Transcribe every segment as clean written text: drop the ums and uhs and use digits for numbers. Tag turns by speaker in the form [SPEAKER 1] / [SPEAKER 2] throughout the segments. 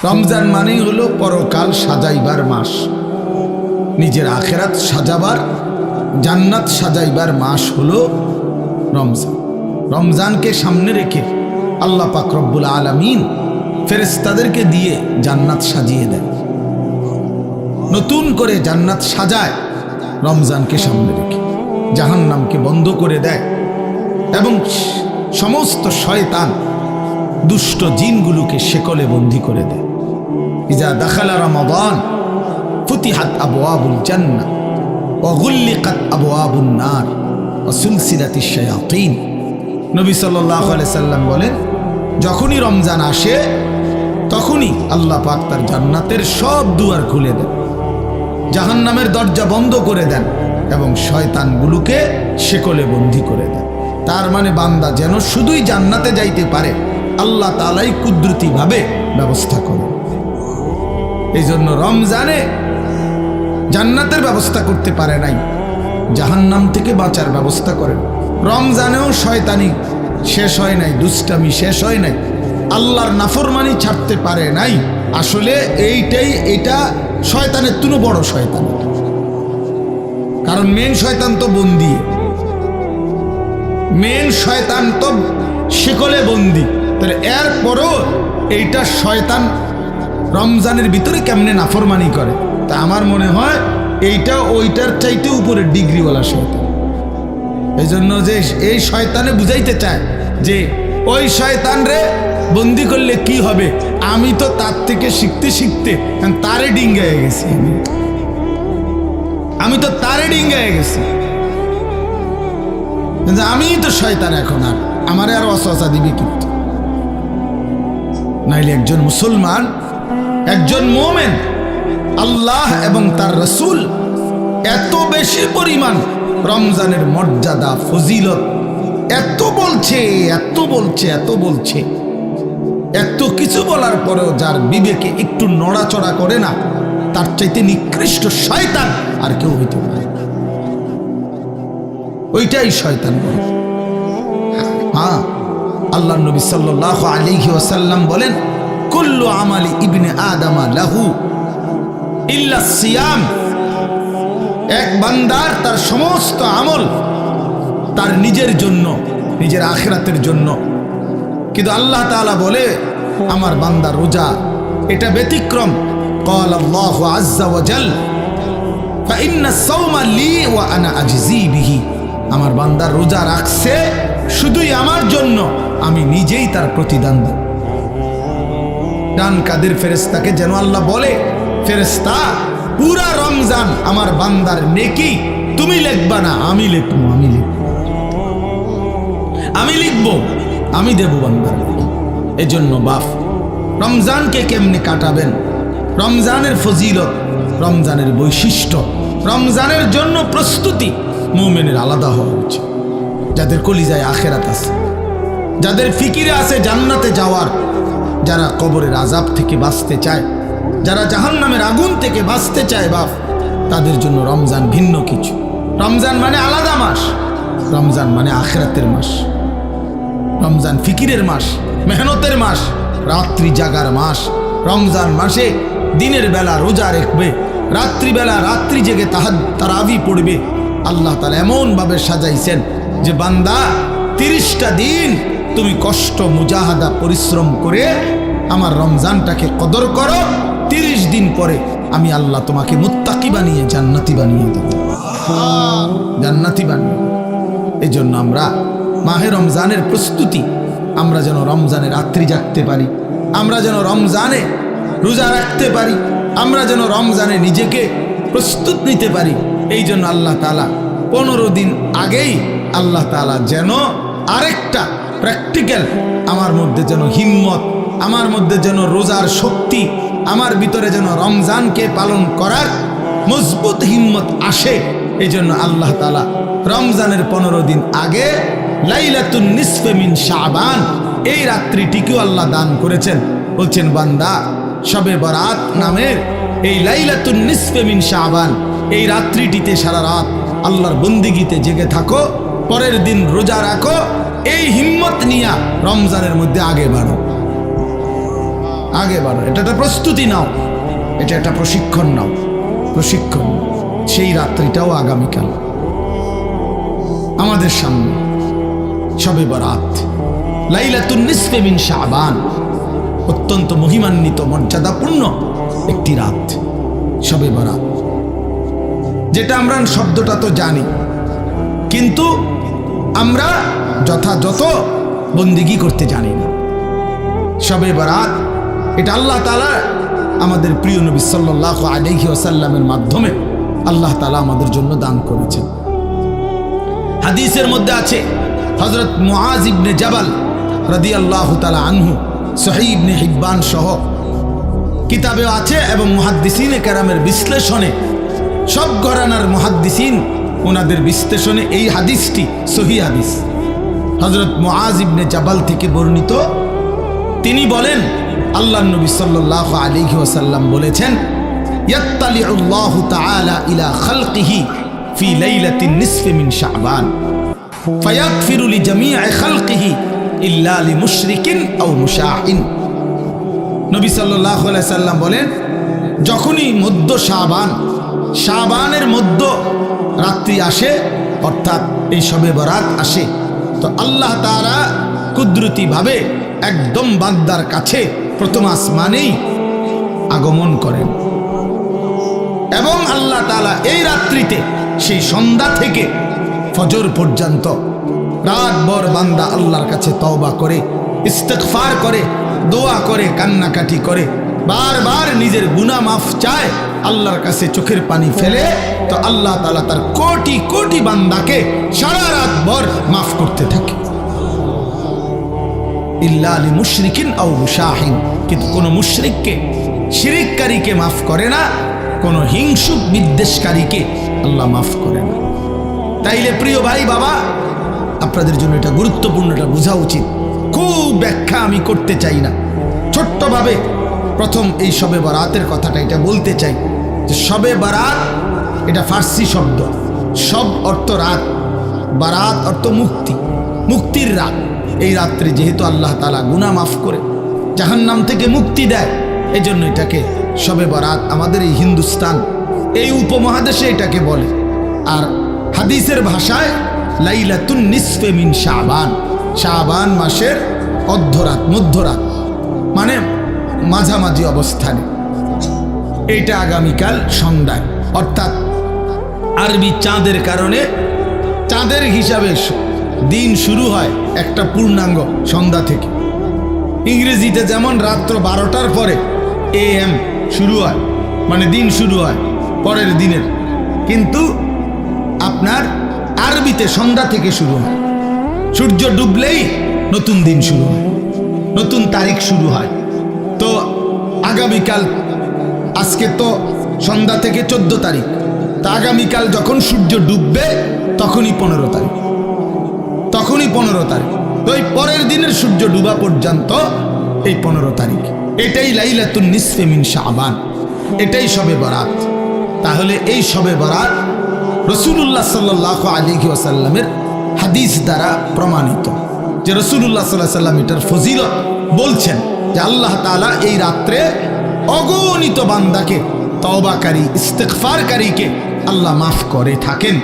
[SPEAKER 1] রমজান মানেই হলো পরকাল সাজাইবার মাস, নিজের আখেরাত সাজাবার, জান্নাত সাজাইবার মাস হলো রমজান। রমজানকে সামনে রেখে আল্লাহ পাক রব্বুল আলামিন ফেরেশতাদেরকে দিয়ে জান্নাত সাজিয়ে দেয়, নতুন করে জান্নাত সাজায় রমজানকে সামনে রেখে, জাহান্নামকে বন্ধ করে দেয় এবং সমস্ত শয়তান দুষ্ট জিনগুলোকে শেকলে বন্দী করে দেয়। ইজা দাখালা রমাদান ফুতিহাত আবওয়াবুল জান্নাহ ওয়া গুল্লিকাত আবওয়াবুন নার ওয়া সুলসিলাতিশ শায়াতিন। নবী সাল্লাল্লাহু আলাইহি সাল্লাম বলেন, যখনই রমজান আসে তখনই আল্লাহ পাক তার জান্নাতের সব দুয়ার খুলে দেন, জাহান্নামের দরজা বন্ধ করে দেন এবং শয়তানগুলোকে শেকলে বন্দী করে দেন। তার মানে বান্দা যেন শুধুই জান্নাতে যাইতে পারে আল্লাহ তাআলাই কুদরতিভাবে ব্যবস্থা করেন। এই জন্য রমজানে জান্নাতের ব্যবস্থা করতে পারে নাই, জাহান্নাম থেকে বাঁচার ব্যবস্থা করেন। রমজানেও শয়তানি শেষ হয় নাই, দুষ্টামি শেষ হয় নাই, আল্লাহর নাফরমানি ছাড়তে পারে নাই। আসলে এটা শয়তানের তুনো বড় শয়তান, কারণ মেন শয়তান তো বন্দি, মেন শয়তান তো শিকলে বন্দি। তাহলে এরপরও এইটা শয়তান রমজানের ভিতরে কেমনে নাফরমানি করে, তা আমার মনে হয় এইটা ওইটার চাইতে উপরে ডিগ্রিওয়ালা শয়তান। এই জন্য যে এই শয়তানে বুঝাইতে চায় যে ওই শয়তান রে বন্দি করলে কি হবে, আমি তো তার থেকে শিখতে শিখতে তারে ডিঙ্গায় গেছি, আমি তো তারে ডিঙ্গায় গেছি, আমি তো শয়তান, এখন আর আমারে আর ওয়াসওয়াসা দিবে কিন্তু। নাইলে একজন মুসলমান, একজন মুমিন আল্লাহ এবং তার রাসূল এত বেশি পরিমাণ রমজানের মর্যাদা ফজিলত এত বলছে, এত বলছে, এত বলছে, এত কিছু বলার পরেও যার বিবেকে একটু নড়াচড়া করে না, তার চাইতে নিকৃষ্ট শয়তান আর কেউ হইতে পারে না। ওইটাই শয়তান বলে। হ্যাঁ, আল্লাহ নবী সাল্লাল্লাহু আলাইহি ওয়াসাল্লাম বলেন, কুল্লু আমালি ইবনে আদামা লাহু ইল্লা সিয়াম। এক বান্দার তার সমস্ত আমল তার নিজের জন্য, নিজের আখিরাতের জন্য, কিন্তু আল্লাহ তাআলা বলে আমার বান্দা রোজা এটা ব্যতিক্রম। قال الله عز وجل فإن الصوم لي وأنا أجزي به। আমার বান্দা রোজা রাখছে শুধুই আমার জন্য, আমি নিজেই তার প্রতিদান দেব। ডান কাদের ফেরেশতাকে যেন আল্লাহ বলে, ফেরেশতা পুরা রমজান আমার বান্দার নেকি তুমি লিখবা না, আমি লিখবো, আমি লিখবো, আমি দেব বান্দার। এজন্য বাপ রমজানকে কেমনে কাটাবেন, রমজানের ফজিলত, রমজানের বৈশিষ্ট্য, রমজানের জন্য প্রস্তুতি মুমিনের আলাদা হওয়া উচিত। যাদের কলিজায় আখেরাত আছে, যাদের ফিকিরে আছে জান্নাতে যাওয়ার, যারা কবরের আযাব থেকে বাঁচতে চায়, যারা জাহান্নামের আগুন থেকে বাঁচতে চায় বাপ, তাদের জন্য রমজান ভিন্ন কিছু। রমজান মানে আলাদা মাস, রমজান মানে আখেরাতের মাস, রমজান ফিকিরের মাস, মেহনতের মাস, রাত্রি জাগার মাস। রমজান মাসে দিনের বেলা রোজা রাখবে, রাত্রিবেলা রাত্রি জেগে তারাবি পড়বে। আল্লাহ তাআলা এমনভাবে সাজাইছেন যে বান্দা 30টা দিন তুমি কষ্ট মুজাহাদা পরিশ্রম করে আমার রমজানটাকে কদর করো, 30 দিন পরে আমি আল্লাহ তোমাকে মুত্তাকি বানিয়ে জান্নাতি বানিয়ে দেব, জান্নাতি বানিয়ে। এই জন্য আমরা মাহে রমজানের প্রস্তুতি, আমরা যেন রমজানে রাত্রি জাগতে পারি, আমরা যেন রমজানে রোজা রাখতে পারি, আমরা যেন রমজানে নিজেকে প্রস্তুত নিতে পারি। এই জন্য আল্লাহ তাআলা 15 দিন আগেই আল্লাহ তাআলা যেন আরেকটা প্র্যাকটিক্যাল আমার মধ্যে যেন হিম্মত, আমার মধ্যে যেন রোজার শক্তি, আমার ভিতরে যেন রমজানকে পালন করার মজবুত হিম্মত আসে। এই জন্য আল্লাহ তাআলা রমজানের 15 দিন আগে লাইলাতুন নিসফে মিন শাবান এই রাত্রিটিকেও আল্লাহ দান করেছেন। বলছেন বান্দা শবে বরাত নামের এই লাইলাতুন নিসফে মিন শাবান এই রাত্রিটিতে সারা রাত আল্লাহর বন্দিগিতে জেগে থাকো, পরের দিন রোজা রাখো, এই হিম্মত নিয়া রমজানের মধ্যে আগে বাড়ো। আগে বাড়ো, এটা একটা প্রস্তুতি নাও, এটা একটা প্রশিক্ষণ নাও, প্রশিক্ষণ। সেই রাত্রিটাও আগামীকাল আমাদের সামনে, শবে বরাত, লাইলাতুন নিসফে মিন শাবান, অত্যন্ত মহিমান্বিত মর্যাদাপূর্ণ একটি রাত শবে বরাত, যেটা আমরা শব্দটা তো জানি, কিন্তু আমরা যথাযথ বন্দিগি করতে জানি না। শবে বরাত এটা আল্লাহ তাআলা আমাদের প্রিয় নবী সাল্লাল্লাহু আলাইহি ওয়াসাল্লামের মাধ্যমে আল্লাহ তাআলা আমাদের জন্য দান করেছেন। হাদিসের মধ্যে আছে হযরত মুআজ ইবনে জাবাল রাদিয়াল্লাহু তাআলা আনহু, সহিহ ইবনে হিব্বান সহ কিতাবেও আছে, এবং মুহাদ্দিসিনে কেরামের বিশ্লেষণে, সব ঘরানার মুহাদ্দিসিন ওনাদের বিশ্লেষণে এই হাদিসটি সহিহ হাদিস। হযরত মুআজ ইবনে জাবাল থেকে বর্ণিত, তিনি বলেন আল্লাহর নবী সাল্লাল্লাহু আলাইহি ওয়াসাল্লাম বলেছেন, ইয়াত্তালিউল্লাহু তাআলা ইলা খালকিহি ফি লাইলাতিন নিসফি মিন শাবান ফায়াগফিরু লিজামিই খালকিহি ইল্লা লিমুশরিকিন আও মুশাহিন। নবী সাল্লাল্লাহু আলাইহি সাল্লাম বলেন, যখনই মধ্য শাবান, শাবানের মধ্য রাত্রি আসে, অর্থাৎ এই শবে বরাত আসে, তো আল্লাহ তাআলা কুদরতিভাবে একদম বান্দার কাছে প্রথম আসমানেই আগমন করেন, এবং আল্লাহ তাআলা এই রাত্রিতে সেই সন্ধ্যা থেকে ফজর পর্যন্ত রাতভর বান্দা আল্লাহর কাছে তওবা করে, ইস্তিগফার করে, দোয়া করে, কান্নাকাটি করে, বারবার নিজের গুনাহ মাফ চায়, আল্লাহর কাছে চোখের পানি ফেলে, তো আল্লাহ তাআলা তার কোটি কোটি বান্দাকে সারা রাত ভর মাফ করতে থাকে। ইল্লা লিমুশরিকিন আও মুশাহিন, কিন্তু কোনো মুশরিককে, শিরিককারীকে মাফ করে না, কোনো হিংসুক বিদ্বেষকারীকে আল্লাহ মাফ করে না। তাইলে প্রিয় ভাই বাবা, আপনাদের জন্য এটা গুরুত্বপূর্ণ, এটা বোঝা উচিত। খুব ব্যাখ্যা আমি করতে চাই না, ছোট্টভাবে প্রথম এই শবে বরাতের কথাটা এটা বলতে চাই যে শবে বরাত এটা ফার্সি শব্দ, সব অর্থ রাত, বারাত অর্থ মুক্তি, মুক্তির রাত। এই রাত্রে যেহেতু আল্লাহ তাআলা গুনাহ মাফ করে জাহান্নাম থেকে মুক্তি দেয়, এজন্য এটাকে শবে বরাত আমাদের এই হিন্দুস্তান, এই উপমহাদেশে এটাকে বলে। আর হাদিসের ভাষায় লাইলাতুন নিসফে মিন শাবান, শাবান মাসের অর্ধরাত, মধ্যরাত, মানে মাঝামাঝি অবস্থানে। এইটা আগামীকাল সন্ধ্যায়, অর্থাৎ আরবি চাঁদের কারণে, চাঁদের হিসাবে দিন শুরু হয় একটা পূর্ণাঙ্গ সন্ধ্যা থেকে। ইংরেজিতে যেমন রাত্র 12টার পরে AM শুরু হয়, মানে দিন শুরু হয় পরের দিনের, কিন্তু আপনার আরবিতে সন্ধ্যা থেকে শুরু হয়। সূর্য ডুবলেই নতুন দিন শুরু হয়, নতুন তারিখ শুরু হয়। তো আগামীকাল, আজকে তো সন্ধ্যা থেকে 14 তারিখ, তা আগামীকাল যখন সূর্য ডুববে তখনই 15 তারিখ, তখনই 15 তারিখ। তো এই পরের দিনের সূর্য ডুবা পর্যন্ত এই 15 তারিখ, এটাই লাইলাতুন নিসফে মিন শাবান, এটাই শবে বরাত। তাহলে এই শবে বরাত রাসূলুল্লাহ সাল্লাল্লাহু আলাইহি ওয়াসাল্লামের হাদিস দ্বারা প্রমাণিত, যে রাসূলুল্লাহ সাল্লাল্লাহু আলাইহি ওয়াসাল্লাম এটার ফজিলত বলছেন যে আল্লাহ তাআলা এই রাত্রে অগণিত বান্দাকে, তওবাকারী, ইস্তিগফারকারীকে আল্লাহ মাফ করে থাকেন।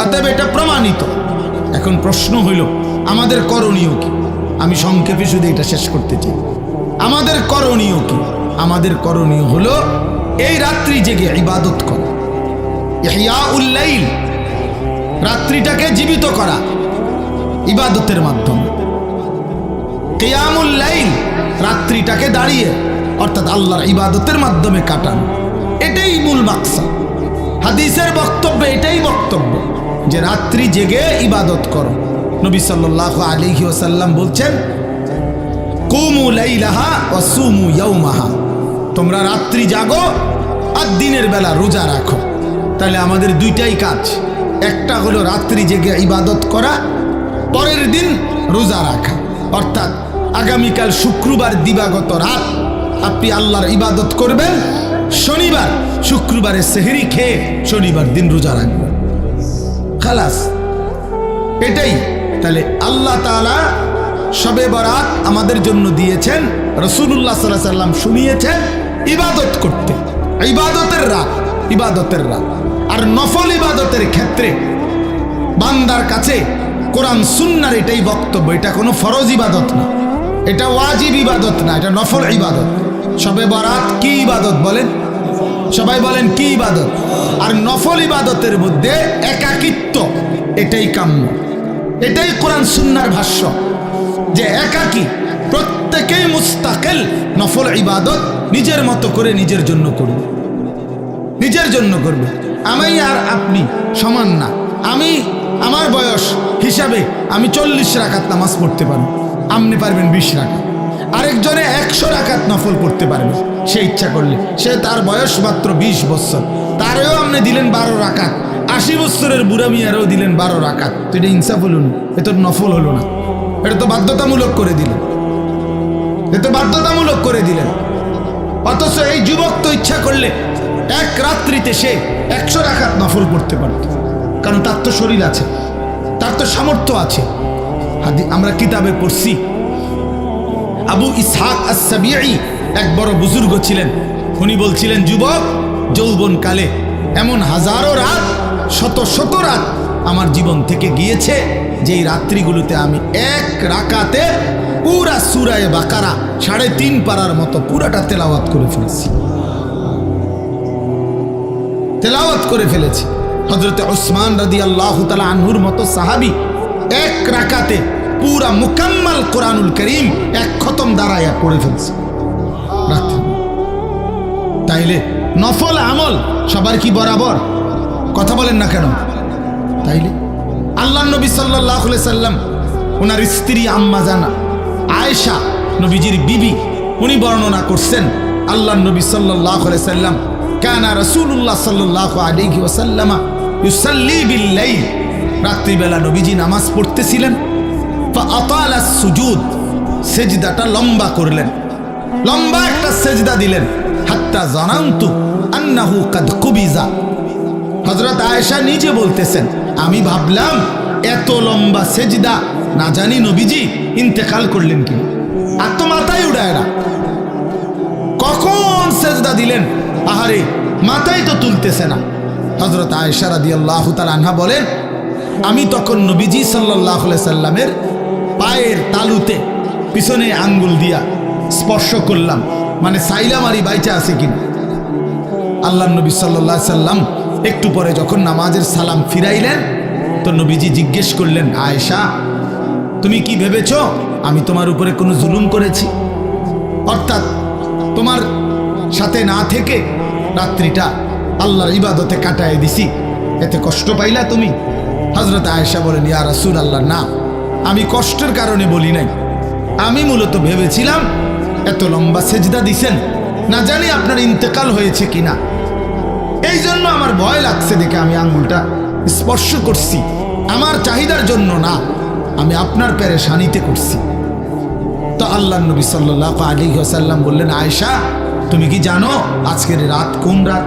[SPEAKER 1] অতএব এটা প্রমাণিত। এখন প্রশ্ন হইল আমাদের করণীয় কি? আমি সংক্ষেপে শুধু এটা শেষ করতে চাই। আমাদের করণীয় কি? আমাদের করণীয় হলো এই রাত্রি জেগে ইবাদত করা, ইহয়াউল লাইল, রাত্রিটাকে জীবিত করা ইবাদতের মাধ্যমে। কিয়ামুল লাইল, রাত্রিটাকে দাঁড়িয়ে অর্থাৎ আল্লাহর ইবাদতের মাধ্যমে কাটানো, এটাই মূল মাকসাদ। হাদিসের বক্তব্যে এটাই বক্তব্য যে রাত্রি জেগে ইবাদত করো। নবী সাল্লাল্লাহু আলাইহি ওয়াসাল্লাম বলছেন, কুমু লাইলাহা ওয়া সুমু ইয়াওমাহা, তোমরা রাত্রি জাগো আর দিনের বেলা রোজা রাখো। তাহলে আমাদের দুইটাই কাজ, একটা হলো রাত্রি জেগে ইবাদত করা, পরের দিন রোজা রাখা। অর্থাৎ আগামীকাল শুক্রবার দিবাগত রাত আপনি আল্লাহর ইবাদত করবেন, শনিবার শুক্রবারে সেহরি খেয়ে শনিবার দিন রোজা রাখবেন, খালাস, এটাই। তাহলে আল্লাহ তাআলা শবে বরাত আমাদের জন্য দিয়েছেন রাসূলুল্লাহ সাল্লাল্লাহু আলাইহি সাল্লাম শুনিয়েছেন ইবাদত করতে, ইবাদতের রাত। আর নফল ইবাদতের ক্ষেত্রে বান্দার কাছে কোরআন সুন্নাহর এটাই বক্তব্য, এটা কোনো ফরজ ইবাদত না, এটা ওয়াজিব ইবাদত না, এটা নফল ইবাদত। শবে বরাত কি ইবাদত বলেন? সবাই বলেন কি ইবাদত? আর নফল ইবাদতের মধ্যে একাকিত্ব, এটাই কাম্য, এটাই কোরআন সুন্নাহর ভাষ্য, যে একাকী প্রত্যেকেই মুস্তাকিল নফল ইবাদত নিজের মতো করে নিজের জন্য করবে, নিজের জন্য করবে। আমি আর আপনি সমান না। আমি আমার বয়স হিসাবে আমি 40 রাকাত নামাজ পড়তে পারবো, আপনি পারবেন 20 রাকাত। আরেকজনে 100 রাকাত নফল পড়তে পারবে সে ইচ্ছা করলে। সে তার বয়স মাত্র 20 বছর, তারেও আপনি দিলেন 12 রাকাত। 80 বছরের বুড়া মিয়ারেও দিলেন 12 রাকাত। তো এটা ইনসাফ হলো না, এটা নফল হলো না, এটা তো বাধ্যতামূলক করে দিলেন, এটা বাধ্যতামূলক করে দিলেন। অথচ এই যুবক তো ইচ্ছা করলে এক রাত্রিতে সে 100 রাকাত নফল পড়তে পারত, কারণ তার তো শরীর আছে, তার তো সামর্থ্য আছে। আমরা কিতাবে পড়ছি আবু ইসহাক আস-সাবিঈ এক বড় বুজুর্গ ছিলেন। উনি বলছিলেন, যুবক যৌবনকালে এমন হাজারো রাত, শত শত রাত আমার জীবন থেকে গিয়েছে, যেই রাত্রিগুলোতে আমি এক রাকাতে পুরা সূরা বাকারা 3.5 পারার মতো পুরাটা তেলাওয়াত করে ফেলেছি। হযরতে উসমান রাদিয়াল্লাহু তাআলা আনহুর মতো সাহাবী এক রাকাতে পুরা মুকাম্মাল কোরআনুল কারীম এক খতম দাঁড়ায়া পড়ে ফেলছে রাতে। তাইলে নফল আমল সবার কি বরাবর? কথা বলেন না কেন? তাইলে আল্লাহর নবী সাল্লাল্লাহু আলাইহি সাল্লাম, ওনার স্ত্রী আম্মা জানা আয়েশা, নবীজির বিবি, উনি বর্ণনা করছেন আল্লাহর নবী সাল্লাল্লাহু আলাইহি সাল্লাম কানা রাসূলুল্লাহ সাল্লাল্লাহু আলাইহি ওয়াসাল্লাম ইউসাল্লি বিল লাইল, রাত্রিবেলা নবীজি নামাজ পড়তেছিলেন। ফাআতালা সুজুদ, সেজদাটা লম্বা করলেন, লম্বা একটা সেজদা দিলেন। হাত্তা জানান্তু আন্নাহু কাদ কুবিজা, হযরত আয়েশা নিজে বলতেছেন, আমি ভাবলাম এত লম্বা সেজদা না জানি নবীজি ইন্তেকাল করলেন কি। আর তো মাথায় উড়ায় না, কখন সেজদা দিলেন, আহারে মাথায় তো তুলতেছে না। হযরত আয়েশা রাদিয়াল্লাহু তাআলা আনহা বলেন, আমি তখন নবীজি সাল্লাল্লাহু আলাইহি সাল্লামের পায়ের তালুতে পিছনে আঙ্গুল দিয়া স্পর্শ করলাম, মানে সাইলাম আরি বাইচা আছে কিনা। আল্লাহর নবী সাল্লাল্লাহু আলাইহি সাল্লাম একটু পরে যখন নামাজের সালাম ফিরাইলেন, তো নবীজি জিজ্ঞেস করলেন, আয়েশা তুমি কি ভেবেছো আমি তোমার উপরে কোনো জুলুম করেছি? অর্থাৎ তোমার সাথে না থেকে রাত্রিটা আল্লাহর ইবাদতে কাটায় দিছি, এতে কষ্ট পাইলা তুমি? হযরত আয়েশা বলেন, ইয়া রাসূলুল্লাহ, না, আমি কষ্টের কারণে বলি নাই, আমি মূলত ভেবেছিলাম এত লম্বা সেজদা দিছেন, না জানি আপনার ইন্তেকাল হয়েছে কিনা, এই জন্য আমার ভয় লাগছে দেখে আমি আঙ্গুলটা স্পর্শ করছি, আমার চাহিদার জন্য না, আমি আপনার পেরেশানিতে করছি। তো আল্লাহর নবী সাল্লাল্লাহু আলাইহি ওয়াসাল্লাম বললেন, আয়েশা তুমি কি জানো আজকের রাত কোন রাত?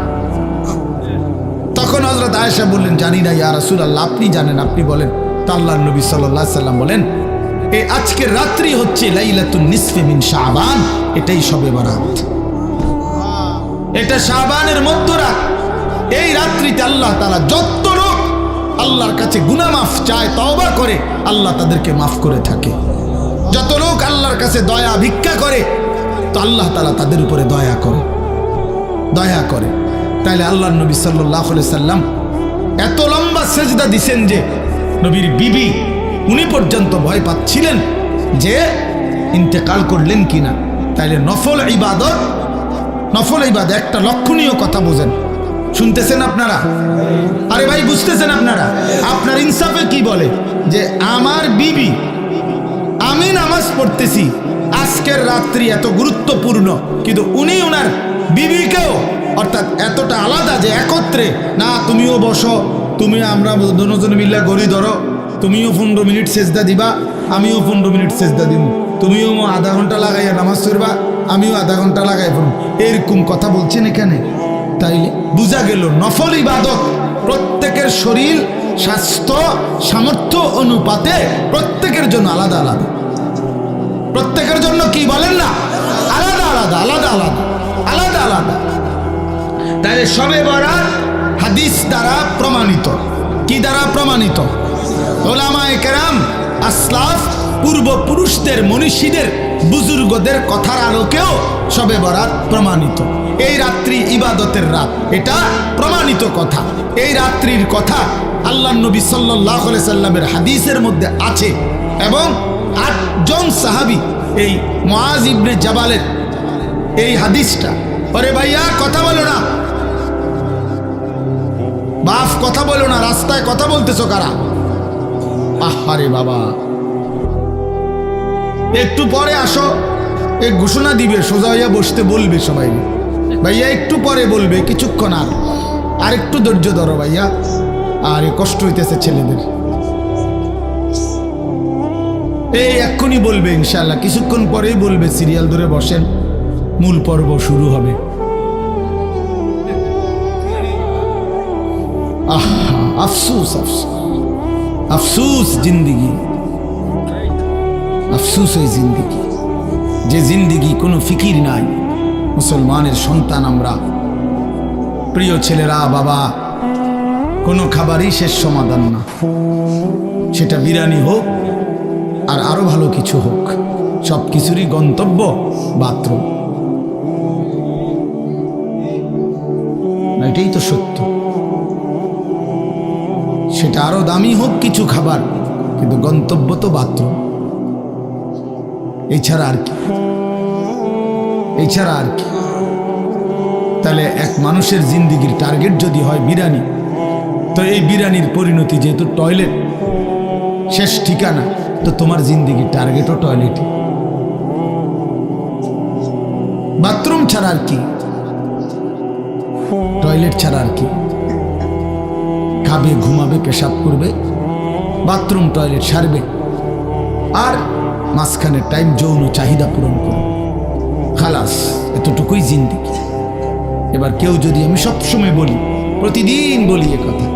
[SPEAKER 1] তখন হযরত আয়েশা বললেন, জানি না ইয়া রাসূলুল্লাহ, আপনি জানেন, আপনি বলেন। তো আল্লাহর নবী সাল্লাল্লাহু আলাইহি ওয়াসাল্লাম বলেন, এই আজকের রাত্রি হচ্ছে লাইলাতুন নিসফি মিন শাবান, এটাই শবে বরাত, এটা শাবানের মধ্যরাত। এই রাত্রিতে আল্লাহ তাআলা যত লোক আল্লাহর কাছে গুনাহ মাফ চায়, তওবা করে, আল্লাহ তাদেরকে মাফ করে থাকে। যত লোক আল্লাহর কাছে দয়া ভিক্ষা করে, তো আল্লাহ তাআলা তাদের উপরে দয়া করে। তাইলে আল্লাহর নবী সাল্লাল্লাহু আলাইহি সাল্লাম এত লম্বা সেজদা দিছেন যে নবীর বিবি উনি পর্যন্ত ভয় পাচ্ছিলেন যে ইন্তেকাল করলেন কিনা। তাইলে নফল ইবাদত একটা লক্ষণীয় কথা বোঝেন, শুনতেছেন আপনারা? আরে ভাই বুঝতেছেন আপনারা? আপনার ইনসাফে কি বলে যে আমার বিবি, আমি নামাজ পড়তেছি, আজকের রাত্রি এত গুরুত্বপূর্ণ, কিন্তু উনি ওনার বিবিকেও, অর্থাৎ এতটা আলাদা যে একত্রে না, তুমিও বসো, আমরা দুজনে মিলে গড়ি ধরো, তুমিও 15 মিনিট সেজদা দিবা, আমিও 15 মিনিট সেজদা দিব, তুমিও আধা ঘন্টা লাগাইয়া নামাজ পড়বা, আমিও আধা ঘন্টা লাগাই পড়ব, এরকম কথা বলছেন এখানে। তাইলে বোঝা গেল নফল ইবাদত প্রত্যেকের শরীর স্বাস্থ্য সামর্থ্য অনুপাতে প্রত্যেকের জন্য আলাদা আলাদা, প্রত্যেকের জন্য কি বলেন না আলাদা আলাদা আলাদা আলাদা আলাদা। তাহলে শবে বরাত হাদিস দ্বারা প্রমাণিত। কি দ্বারা প্রমাণিত? ওলামায়ে কেরাম, আসলাফ, পূর্বপুরুষদের, মনীষীদের, বুজুর্গদের কথার আলোকেও শবে বরাত প্রমাণিত। এই রাত্রি ইবাদতের রাত, এটা প্রমাণিত কথা। এই রাত্রির কথা আল্লাহর নবী সাল্লাল্লাহু আলাইহি সাল্লামের হাদিসের মধ্যে আছে এবং 8 জন সাহাবী এই মুআজ ইবনে জাবালের এই হাদিসটা, আরে ভাইয়া কথা বলো না, বাপ কথা বলো না, রাস্তায় কথা বলতেছো কারা? আহারে বাবা, একটু পরে আসো, এক ঘোষণা দিবে, সোজা হইয়া বসতে বলবে সবাই, ভাইয়া একটু পরে বলবে, কিছুক্ষণ আর একটু ধৈর্য ধরো ভাইয়া, আর কষ্ট হইতেছে ছেলেদের, এই এক্ষুনি বলবে ইনশাআল্লাহ, কিছুক্ষণ পরেই বলবে, সিরিয়াল ধরে বসেন, মূল পর্ব শুরু হবে। আফসোস আফসোস আফসোস জিন্দিগি, আফসোস ওই জিন্দিগি, যে জিন্দিগি কোনো ফিকির নাই। মুসলমানের সন্তান আমরা, প্রিয় ছেলেরা, বাবা, কোনো খাবারই শেষ সমাধান না, সেটা বিরিয়ানি হোক আর আরো ভালো কিছু হোক, সব কিছুরই গন্তব্য বাথরুম। এটাই তো সত্য। সেটা আরো দামি হোক কিছু খাবার, কিন্তু গন্তব্য তো বাথরুম। এছাড়া আর কি, এছাড়া আর কি? তাহলে এক মানুষের জিন্দিগির টার্গেট যদি হয় বিরিয়ানি, তো এই বিরিয়ানির পরিণতি যেহেতু টয়লেট শেষ ঠিকানা, তো তোমার জিন্দিগির টার্গেটও টয়লেটই। বাথরুম ছাড়া আর কি, টয়লেট ছাড়া আর কি? খাবে, ঘুমাবে, পেশাব করবে, বাথরুম টয়লেট সারবে, আর মাঝখানে টাইম যৌন চাহিদা পূরণ করবে, খালাস, এতটুকুই জিন্দিগি। এবার কেউ যদি, আমি সবসময় বলি, প্রতিদিন বলি এ কথা,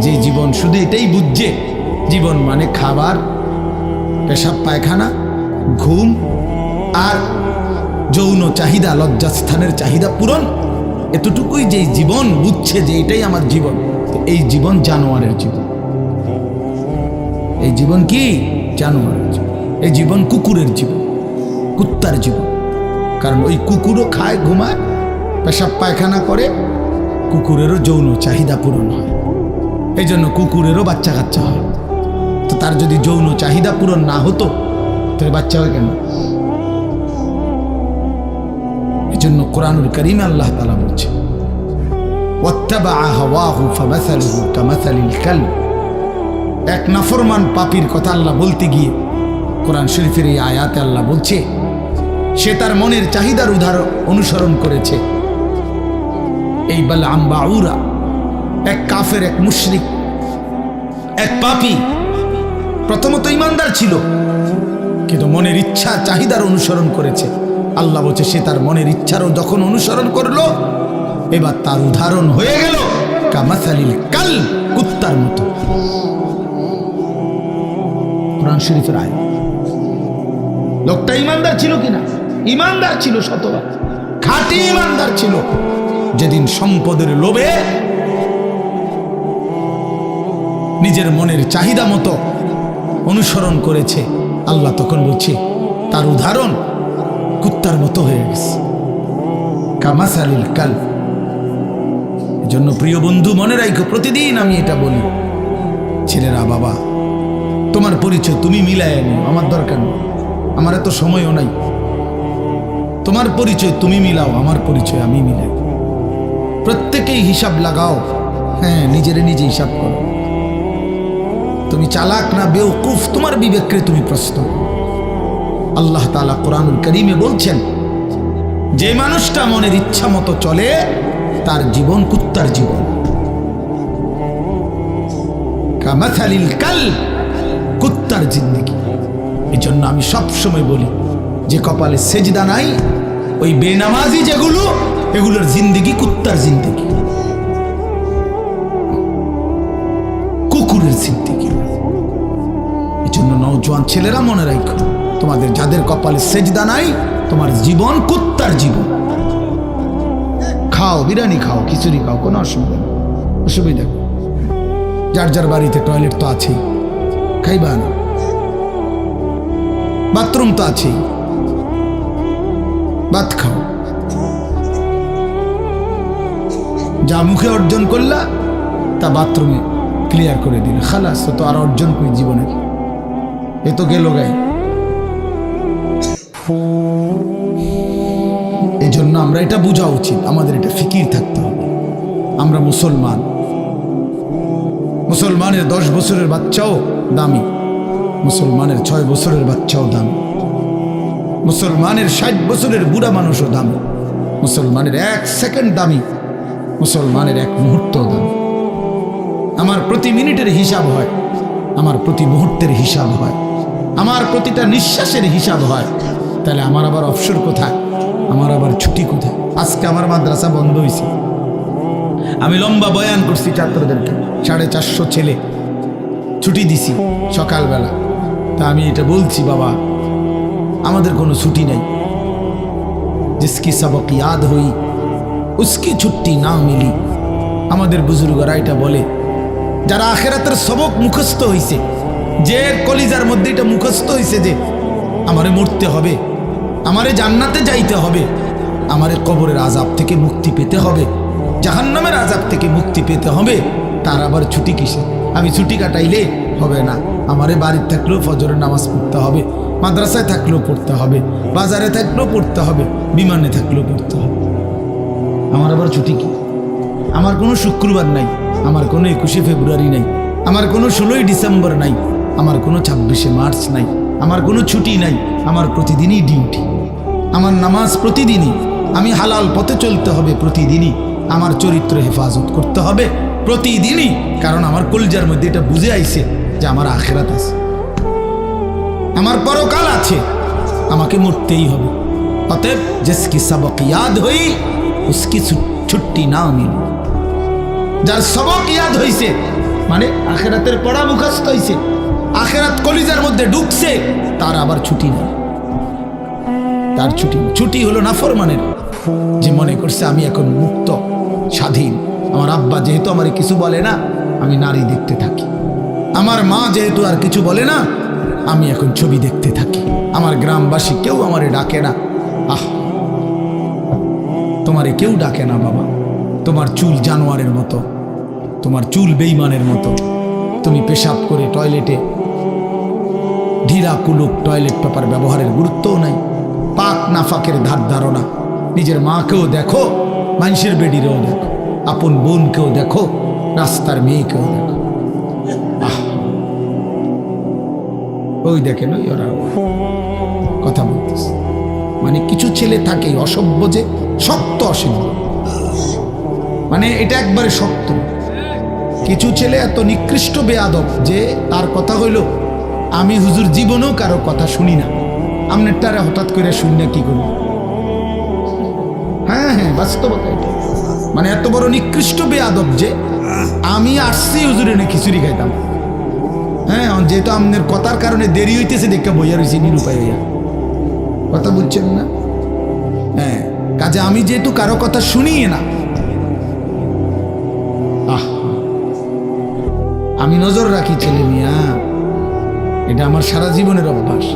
[SPEAKER 1] যে জীবন শুধু এটাই বুঝছে, জীবন মানে খাবার, পেশাব পায়খানা, ঘুম আর যৌন চাহিদা, লজ্জাস্থানের চাহিদা পূরণ, এতটুকুই যে জীবন বুঝছে যে এটাই আমার জীবন, এই জীবন জানোয়ারের জীবন। এই জীবন কি? জানোয়ারের জীবন। এই জীবন কুকুরের জীবন, কুত্তার জীবন। কারণ ওই কুকুরও খায়, ঘুমায়, পেশাব পায়খানা করে, কুকুরেরও যৌন চাহিদা পূরণ হয়, এই জন্য কুকুরেরও বাচ্চা কাচ্চা হয়। তো তার যদি যৌন চাহিদা পূরণ না হতো, তাহলে বাচ্চা হয় কেন? এই জন্য কোরআনুল কারীমে আল্লাহ তাআলা বলছে, ওয়াত্তাবাআ হাওয়াহু ফামাসালুহু কামাসালিল কালব। এক নাফরমান পাপীর কথা আল্লাহ বলতে গিয়ে কোরআন শরীফের এই আয়াতে আল্লাহ বলছে, সে তার মনের চাহিদার অনুসরণ করেছে। এই বালআম বাউরা, এক কাফের, এক মুশরিক, এক পাপী, প্রথমত ইমানদার ছিল, কিন্তু মনের ইচ্ছা চাহিদার অনুসরণ করেছে। আল্লাহ বলছে, সে তার মনের ইচ্ছারও যখন অনুসরণ করলো, এবার তার উদাহরণ হয়ে গেল কামাসালিল কালব, কুত্তার মতো। কোরআন শরীফের আয়াত। লোকটা ইমানদার ছিল কিনা? ইমানদার ছিল, শতবার খাঁটি ইমানদার ছিল। যেদিন সম্পদের লোভে নিজের মনের চাহিদা মতো অনুসরণ করেছে, আল্লাহ তখন বলছে তার উদাহরণ কুত্তার মতো হয়ে গেছে, কামাসালিল কালব। এজন্য প্রিয় বন্ধু, মনে রাখো, প্রতিদিন আমি এটা বলি, ছেলেরা, বাবা, তোমার পরিচয় তুমি মিলায় নিও, আমার দরকার নেই, আমার এত সময়ও নাই। তোমার পরিচয় তুমি মিলাও, আমার পরিচয় আমি মিলাই। প্রত্যেকেই হিসাব লাগাও, হ্যাঁ, নিজেরে নিজে হিসাব করো। তুমি চালাক না বেওকুফ, তোমার বিবেককে তুমি প্রশ্ন। আল্লাহ তাআলা কোরআনুল কারীমে বলছেন, যে মানুষটা মনের ইচ্ছা মতো চলে, তার জীবন কুত্তার জীবন। কামাসালিল কালব, কুত্তার জিন্দেগি। এই জন্য আমি সবসময় বলি, যে কপালে সেজদা নাই, ওই বেনামাজি যেগুলো, এগুলোর জিন্দেগি কুত্তার জিন্দেগি, কুকুরের জিন্দেগি। এই জন্য নওজোয়ান ছেলেরা মনে রাখো, তোমাদের যাদের কপালে সেজদা নাই, তোমার জীবন কুত্তার জীবন। খাও, বিরিয়ানি খাও, খিচুড়ি খাও, কোনো অসুবিধা নেই, অসুবিধা নেই। যার যার বাড়িতে টয়লেট তো আছেই, খাইবা না? বাথরুম তো আছেই, ভাত খাও। যা মুখে অর্জন করলা তা বাথরুমে ক্লিয়ার করে দিলে, খালাস। তো আর অর্জন করি জীবনের, এ তো গেল গায়ে। এই জন্য আমরা এটা বোঝা উচিত, আমাদের এটা ফিকির থাকতে হবে। আমরা মুসলমান, মুসলমানের 10 বছরের বাচ্চাও দামি, মুসলমানের 6 বছরের বাচ্চাও দামি, মুসলমানের 60 বছরের বুড়া মানুষও দামি, মুসলমানের 1 সেকেন্ড দামি, মুসলমানের 1 মুহূর্ত দামি। আমার প্রতি মিনিটের হিসাব হয়, আমার প্রতি মুহূর্তের হিসাব হয়, আমার প্রতিটা নিঃশ্বাসের হিসাব হয়। তাহলে আমার আবার অবসর কোথায়, আমার আবার ছুটি কোথায়? আজকে আমার মাদ্রাসা বন্ধ হয়েছে, আমি লম্বা বয়ান করছি ছাত্রদেরকে, 450 ছেলে ছুটি দিছি সকালবেলা। তা আমি এটা বলছি, বাবা আমাদের কোনো ছুটি নাই, জিসকি সবক ইয়াদ হই উসকি ছুটি না মিলি। আমাদের বুজুর্গরা এটা বলে, যারা আখেরাতের সবক মুখস্থ হইছে, যে কলিজার মধ্যে এটা মুখস্থ হইছে যে আমারে মরতে হবে, আমারে জান্নাতে যাইতে হবে, আমারে কবরের আযাব থেকে মুক্তি পেতে হবে, জাহান্নামের আযাব থেকে মুক্তি পেতে হবে, তার আবার ছুটি কিসে? আমি ছুটি কাটাইলে হবে না, আমারে বাড়িতে থাকলেও ফজরের নামাজ পড়তে হবে, মাদ্রাসায় থাকলেও পড়তে হবে, বাজারে থাকলেও পড়তে হবে, বিমানে থাকলেও পড়তে হবে। আমার আবার ছুটি কি? আমার কোনো শুক্রবার নাই, আমার কোনো 21শে ফেব্রুয়ারি নাই, আমার কোনো 16ই ডিসেম্বর নাই, আমার কোনো 26শে মার্চ নাই, আমার কোনো ছুটি নাই। আমার প্রতিদিনই ডিউটি, আমার নামাজ প্রতিদিনই, আমি হালাল পথে চলতে হবে প্রতিদিনই, আমার চরিত্র হেফাজত করতে হবে প্রতিদিনই, কারণ আমার কলিজার মধ্যে এটা বুঝে আইছে যে আমার আখিরাত আছে, আমার পরকাল আছে, আমাকে মরতেই হবে। অতএব জিসকি সবক ইয়াদ হই উসকি ছুটি না মিলি। যার সবক ইয়াদ হইছে মানে আখিরাতের পড়া মুখস্থ হইছে, আখিরাত কলিজার মধ্যে ঢুকছে, তার আবার ছুটি নেই, তার ছুটি নেই। ছুটি হলো নাফরমানের, যে মনে করছে আমি এখন মুক্ত স্বাধীন, আমার আব্বা যেহেতু আমার কিছু বলে না, আমি নারী দেখতে থাকি, আমার মা যেহেতু আর কিছু বলে না, আমি এখন ছবি দেখতে থাকি, আমার গ্রামবাসী কেউ আমারে ডাকে না। আহ, তোমারে কেউ ডাকে না বাবা, তোমার চুল জানোয়ারের মতো, তোমার চুল বেঈমানের মতো, তুমি পেশাব করে টয়লেটে ঢিলা কুলুক টয়লেট পেপার ব্যবহারের গুরুত্বও নাই, পাক নাফাকের ধার ধারণা। নিজের মাকেও দেখো, মানুষের বেডিরেও দেখো, আপন বোনকেও দেখো, রাস্তার মেয়েকেও দেখো। ওই দেখেন ওই ওরা কথা বলতেছে, মানে কিছু ছেলে থাকে অসভ্য, যে শক্ত অসভ্য, মানে এটা একবারে শক্ত। কিছু ছেলে এত নিকৃষ্ট বেয়াদব যে তার কথা হইল, আমি হুজুর জীবনেও কারো কথা শুনি না, আপনারটারে হঠাৎ করে শুনি না কি করব? হ্যাঁ হ্যাঁ, বাস্তবতা এটা। মানে এত বড় নিকৃষ্ট বেয়াদব যে আমি আসছি হুজুরে না খিচুড়ি খাইতাম, হ্যাঁ, যেহেতু আপনার কথার কারণে দেরি হইতেছে দেখে বইয়া রয়েছি নিরুপায় হইয়া, কথা বুঝছেন না? হ্যাঁ, কাজে আমি যেহেতু কারো কথা শুনি না, আমি নজর রাখি ছেলে মিয়া, এটা আমার সারা জীবনের অভ্যাস।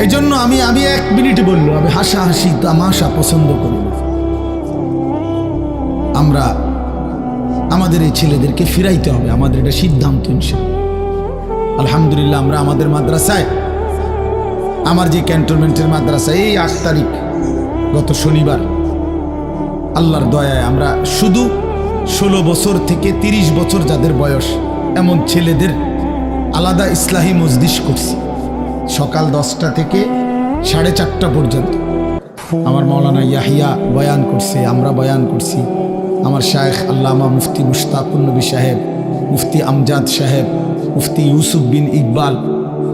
[SPEAKER 1] এই জন্য আমি 1 মিনিটে বললো, আমি হাসাহাসি তামাশা পছন্দ করি না। আমরা আমাদের এই ছেলেদেরকে ফিরাইতে হবে, আমাদের এটা সিদ্ধান্ত ইনশাআল্লাহ। আলহামদুলিল্লাহ, আমরা আমাদের মাদ্রাসায়, আমার যে ক্যান্টনমেন্টের মাদ্রাসা, এই 8 তারিখ গত শনিবার আল্লাহর দয়ায় আমরা শুধু 16 বছর থেকে 30 বছর যাদের বয়স এমন ছেলেদের আলাদা ইসলাহি মজলিস করছি, সকাল 10টা থেকে 4:30 পর্যন্ত। আমার মাওলানা ইয়াহিয়া বয়ান করছে, আমরা বয়ান করছি, আমার শায়েখ আল্লামা মুফতি মুশতাকুন নবী সাহেব, মুফতি আমজাদ সাহেব, মুফতি ইউসুফ বিন ইকবাল,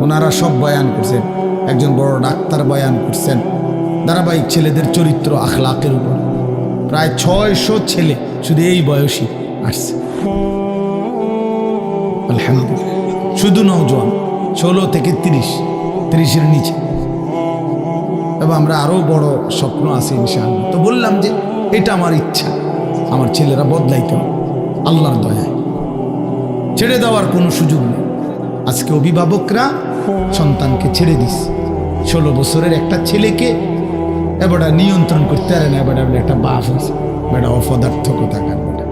[SPEAKER 1] ওনারা সব বয়ান করছেন, একজন বড় ডাক্তার বয়ান করছেন ধারাবাহিক ছেলেদের চরিত্র আখলাকের উপর। প্রায় 600 ছেলে শুধু এই বয়সী আসছে, আলহামদুলিল্লাহ, শুধু নওজোয়ান। 16 থেকে 30, 30-এর নিচে। এবং আমরা আরো বড় স্বপ্ন আছে ইনশাআল্লাহ। তো বললাম যে এটা আমার ইচ্ছা, আমার ছেলেরা বদলাইতে হবে আল্লাহর দয়ায়, ছেড়ে দেওয়ার কোনো সুযোগ নেই। আজকে অভিভাবকরা সন্তানকে ছেড়ে দিস। 16 বছরের একটা ছেলেকে এবারটা নিয়ন্ত্রণ করতে পারে না। এবারটা একটা বাপ আছে, বেটা অপদার্থ কোথাকার বেটা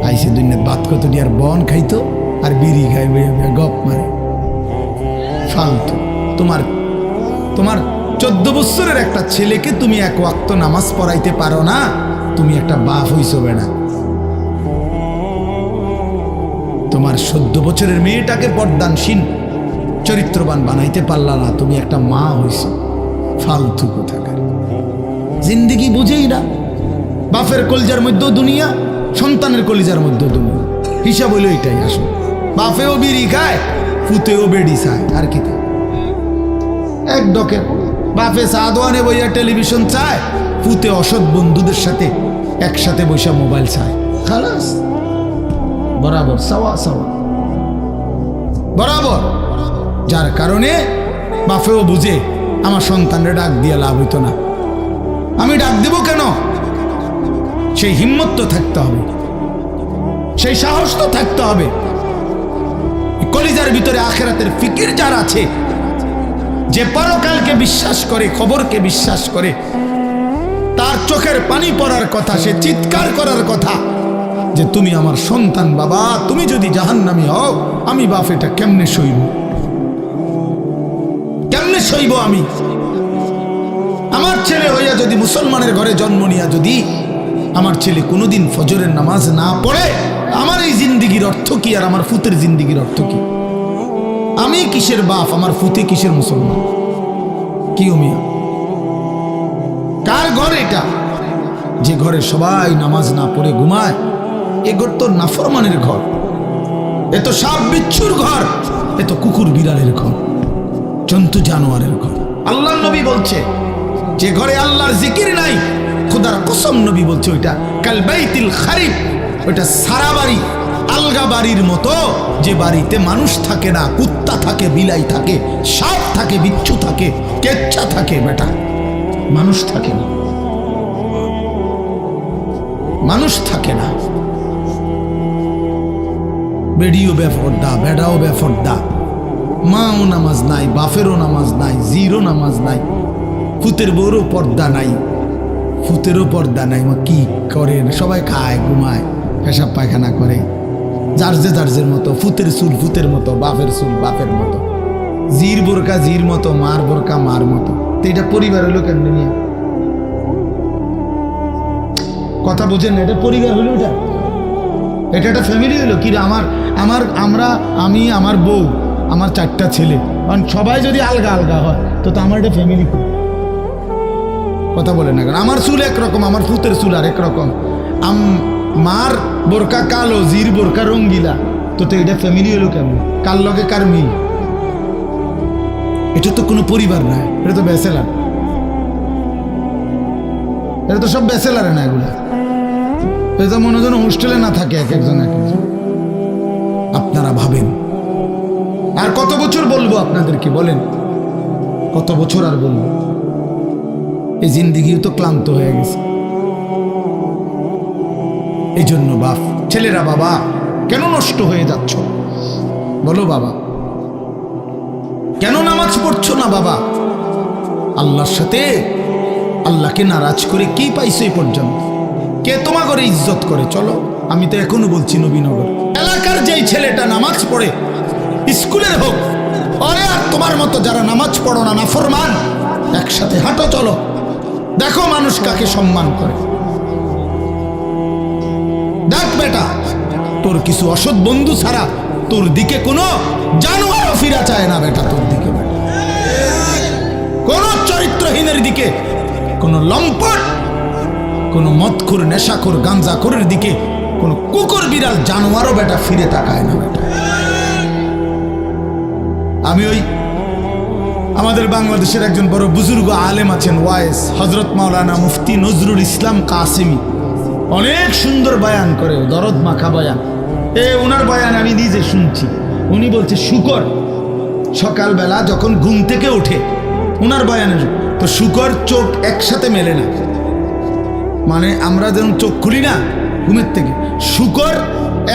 [SPEAKER 1] আইসে দুনিয়ার বাদ কত আর বন খাইতো আর বিড়ি খাই গপ মারে ফালতু। তোমার 14 বছরের একটা ছেলেকে তুমি এক ওয়াক্ত নামাজ পড়াইতে পারো না, তুমি একটা বাপ হইছো বেটা। তোমার 14 বছরের মেয়েটাকে পর্দানশীল চরিত্রবান বানাইতে পারলা না, তুমি একটা মা হইছো। ফালতু কোথাকার, জিন্দিগি বুঝেই না। বাপের কলিজার মধ্যেও দুনিয়া, সন্তানের কলিজার মধ্যেও দুনিয়া। হিসাব হইল এটাই। আসো, বাপেও বিড়ি খায়, ফুতেও বেড়ি চায়, আর কি এক ডকে। বাপে চা দোয়ানে বইয়া টেলিভিশন চায়, ফুতে অসৎ বন্ধুদের সাথে একসাথে বসে মোবাইল চায়। খালাস, বরাবর সাওয়া সাওয়া বরাবর। যার কারণে বাপেও বুঝে আমার সন্তানরে ডাক দিয়ে লাভ হইতো না। আমি ডাক দেব কেন? সেই হিম্মত তো থাকতে হবে, সেই সাহস তো থাকতে হবে। কলিজার ভিতরে আখিরাতের ফিকির যার আছে, যে পরকালকে বিশ্বাস করে, খবরকে বিশ্বাস করে, তার চোখের পানি পড়ার কথা, সে চিৎকার করার কথা যে তুমি আমার সন্তান বাবা, তুমি যদি জাহান্নামী হও, আমি বাপ এটা কেমনে সইব? কেমনে সইব আমি? আমার ছেলে হইয়া যদি মুসলমানের ঘরে জন্ম নিয়া যদি আমার ছেলে কোনোদিন ফজরের নামাজ না পড়ে, আমার এই জিন্দিগির অর্থ কি? আর আমার ফুতের জিন্দিগির অর্থ কি? আমি কিসের বাপ, আমার ফুতে কিসের মুসলমান? কি মিয়া, কার ঘর এটা? যে ঘরে সবাই নামাজ না পড়ে ঘুমায়, এ ঘর তো নাফরমানের ঘর, এ তো সাপ বিচ্ছুর ঘর, এ তো কুকুর বিড়ালের ঘর, জন্তু জানোয়ারের ঘর। আল্লাহর নবী বলছে যে ঘরে আল্লাহর জিকির নাই, খোদার কসম নবী বলছে ওইটা কাল বাইতিল খারিব, ওইটা সারা বাড়ি, আলগা বাড়ির মতো। যে বাড়িতে মানুষ থাকে না, কুত্তা থাকে, বিলাই থাকে, সাপ থাকে, বিচ্ছু থাকে, কেচ্ছা থাকে, বেটা মানুষ থাকে না, মানুষ থাকে না। বেডিও বেফরদা, বেড়াও বেফরদা, মাও নামাজ নাই, বাপেরও নামাজ নাই, জিরও নামাজ নাই, ফুতের বউরও পর্দা নাই, ফুতেরও পর্দা নাই। কি করেন? সবাই খায়, ঘুমায়, পেশাব পায়খানা করে, যার মতো। ফুতের চুল ফুতের মতো, বাপের চুল বাপের মতো, জির বোরকা জির মতো, মার বোরকা মার মতো। তো এটা পরিবার হলো কেন? নিয়ে কথা বোঝেন না, এটা পরিবার হলো, এটা একটা ফ্যামিলি হলো। কি আমি, আমার বউ, আমার 4টা ছেলে, কারণ সবাই যদি আলগা আলগা হয় তো আমার এটা ফ্যামিলি। কথা বলে না কেন? আমার চুল একরকম, আমার ফুতের চুল আর একরকম, মার বোরকা কালো, জির বোরকা রঙ্গিলা, তো এটা ফ্যামিলি হলো কেমন? কার লগে কার মিল? এটা তো কোনো পরিবার না, এটা তো ব্যাচেলার, এটা তো সব ব্যাচেলারে না। এগুলা এটা মনে হয় হোস্টেলে না থাকে এক একজন। আপনারা ভাবেন আর কত বছর বলবো আপনাদেরকে? বলেন কত বছর আর বলবো? এই জিন্দিগিও তো ক্লান্ত হয়ে গেছে। এই জন্য বাপ, ছেলেরা বাবা কেন নষ্ট হয়ে যাচ্ছ? বলো বাবা, কেন নামাজ পড়ছো না বাবা? আল্লাহর সাথে আল্লাহকে নারাজ করে কি পাইছো এই পর্যন্ত? কে তোমা করে ইজ্জত করে? চলো, আমি তো এখনো বলছি নবীনগর এলাকার যেই ছেলেটা নামাজ পড়ে, স্কুলের হোক, আরে আর তোমার মতো যারা নামাজ পড়ো না, নাফরমান, একসাথে হাঁটো, চলো, দেখো মানুষ কাকে সম্মান করে। দেখ বেটা, তোর কিছু অসৎ বন্ধু ছাড়া তোর দিকে কোনো জানোয়ারও ফিরা চায় না বেটা। তোর দিকে বেটা কোন চরিত্রহীনের দিকে, কোন লম্পট, কোন মদখোর, নেশাখোর, গাঞ্জাখোরের দিকে কোন কুকুর বিড়াল জানোয়ারও বেটা ফিরে তাকায় না বেটা। আমি আমাদের বাংলাদেশের একজন বড় বুজুর্গ আলেম আছেন, ওয়াইস হযরত মাওলানা মুফতি নজরুল ইসলাম কাসেমি, অনেক সুন্দর বয়ান করে, দরদ মাখা বয়ান। ওনার বয়ান আমি নিজে শুনছি। উনি বলছে শুকর, সকালবেলা যখন ঘুম থেকে ওঠে, ওনার বয়ানের তো শুকর চোখ একসাথে মেলে না, মানে আমরা যেমন চোখ খুলি না ঘুমের থেকে, শুকর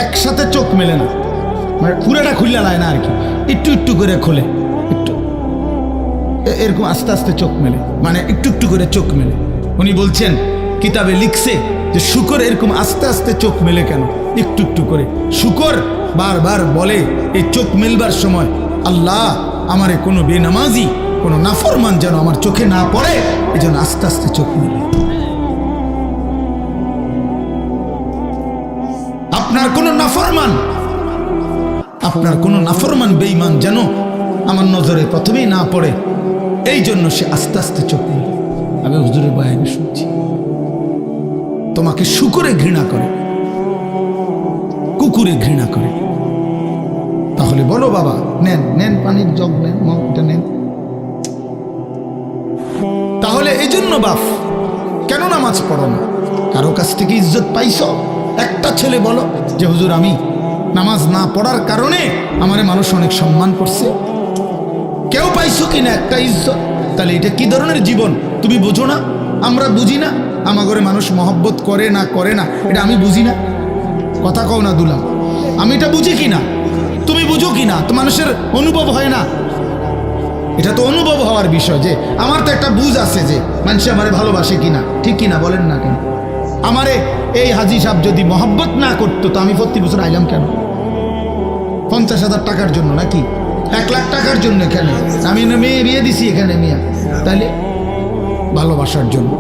[SPEAKER 1] একসাথে চোখ মেলে না, মানে পুরাটা খুললে লায় না আর কি, একটু একটু করে খোলে, একটু এরকম আস্তে আস্তে চোখ মেলে, মানে একটু একটু করে চোখ মেলে। উনি বলছেন কিতাবে লিখছে যে শুকর এরকম আস্তে আস্তে চোখ মেলে কেন, একটু একটু করে। শুকর বারবার বলে এই চোখ মেলবার সময়, আল্লাহ আমারে কোনো বেনামাজি কোনো নাফরমান যেন আমার চোখে না পড়ে, এই জন্য আস্তে আস্তে চোখ মেলে। আপনার কোনো নাফরমান বেঈমান যেন আমার নজরে প্রথমেই না পড়ে, এই জন্য সে আস্তে আস্তে চোখ মেলে। আমি হুজুরের বয়ানে শুনছি তোমাকে শুকরে ঘৃণা করে, কুকুরে ঘৃণা করে। তাহলে বলো বাবা, নেন নেন পানির জগ নেন, এটা নেন। তাহলে এই জন্য বাপ কেন নামাজ পড়ো না? কারো কাছ থেকে ইজ্জত পাইছো? একটা ছেলে বলো যে হুজুর আমি নামাজ না পড়ার কারণে আমারে মানুষ অনেক সম্মান করছে? কেউ পাইছো কিনা একটা ইজ্জত? তাহলে এটা কি ধরনের জীবন তুমি বুঝো না? আমরা বুঝি না আমার ঘরে মানুষ মহব্বত করে না এটা আমি বুঝি না? কথা কও না দুলা, আমি এটা বুঝি কিনা, তুমি বুঝো কিনা? তো মানুষের অনুভব হয় না? এটা তো অনুভব হওয়ার বিষয় যে আমার তো একটা বুঝ আছে যে মানুষ আমারে ভালোবাসে কিনা, ঠিক কিনা বলেন না কেন? আমারে এই হাজি সাহেব যদি মহব্বত না করতো তো আমি প্রতি বছর আইলাম কেন? 50,000 টাকার জন্য নাকি 1 লাখ টাকার জন্য? এখানে আমি মেয়ে বিয়ে দিছি এখানে মিয়া, তাহলে ভালোবাসার জন্য,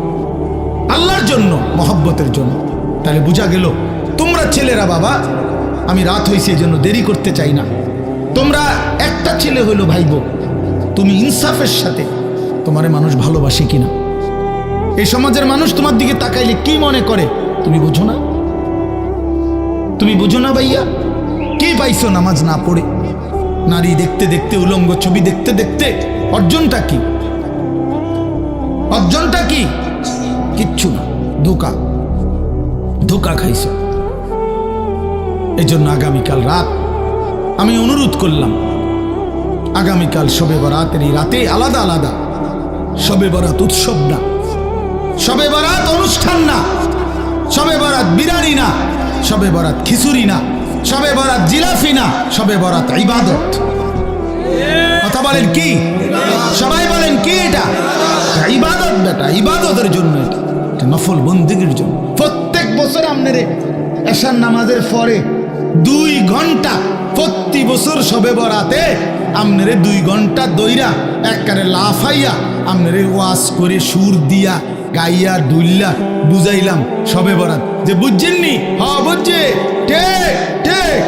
[SPEAKER 1] আল্লাহর জন্য, মহব্বতের জন্য। তাহলে বোঝা গেল তোমরা ছেলেরা বাবা, আমি রাত হয়েছে এই জন্য দেরি করতে চাই না, তোমরা একটা ছেলে হইলো ভাইবো, তুমি ইনসাফের সাথে তোমারে মানুষ ভালোবাসে কিনা, এই সমাজের মানুষ তোমার দিকে তাকাইলে কি মনে করে তুমি বুঝো না? তুমি বুঝো না ভাইয়া? কি পাইছো নামাজ না পড়ে? নারী দেখতে দেখতে, উলঙ্গ ছবি দেখতে দেখতে অর্জনটা কি? অর্জনটা কি? কিচ্ছু না, ধোকা খাইছো। এই জন্য আগামীকাল রাত আমি অনুরোধ করলাম, আগামীকাল শবে বরাতের এই রাতে আলাদা আলাদা, শবে বরাত উৎসব না, শবে বরাত অনুষ্ঠান না, শবে বরাত বিরিয়ানি না, শবে বরাত খিচুড়ি না, শবে বরাত জিলাফি না, শবে বরাত ইবাদত। কথা বলেন কি? সবাই বলেন কি? এটা ইবাদত বেটা, ইবাদতের জন্য, এটা নফল বন্দেগীর জন্য। প্রত্যেক বছর আপনারে এশার নামাজের পরে 2 ঘন্টা প্রতি বছর শবে বরাতে আপনারে 2 ঘন্টা দইরা একবারে লাফাইয়া আপনারে ওয়াজ করে সুর দিয়া গাইয়া ডুল্লা বুঝাইলাম শবে বরাত, যে বুঝছেননি? হ্যাঁ বুঝছে, ঠিক ঠিক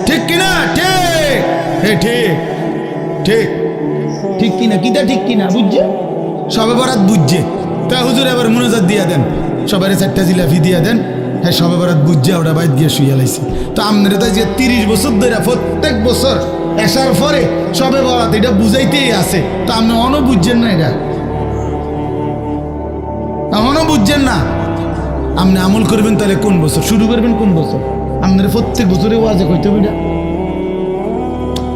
[SPEAKER 1] ঠিক কিনা? ঠিক ঠিক ঠিক ঠিক কিনা? কিটা ঠিক কিনা? বুঝছে শবে বরাত বুঝছে। তা হুজুর এবার মুনাজাত দিয়া দেন, সবাই 4টা জিলাফি দিয়া দেন, হ্যাঁ শবে বরাত বুঝছে, ওটা বাইর গিয়ে শুইয়া লাইছে। তো আপনারা তাই যে 30 বছর ধরে প্রত্যেক বছর এসার পরে শবে বরাত এটা বুঝাইতেই আছে, তো আপনি অন বুঝছেন না? এটা এমনও বুঝছেন না? আপনি আমল করবেন তাহলে কোন বছর শুরু করবেন? কোন বছর? আপনার প্রত্যেক বছরে ওয়াজে কইতে হবে।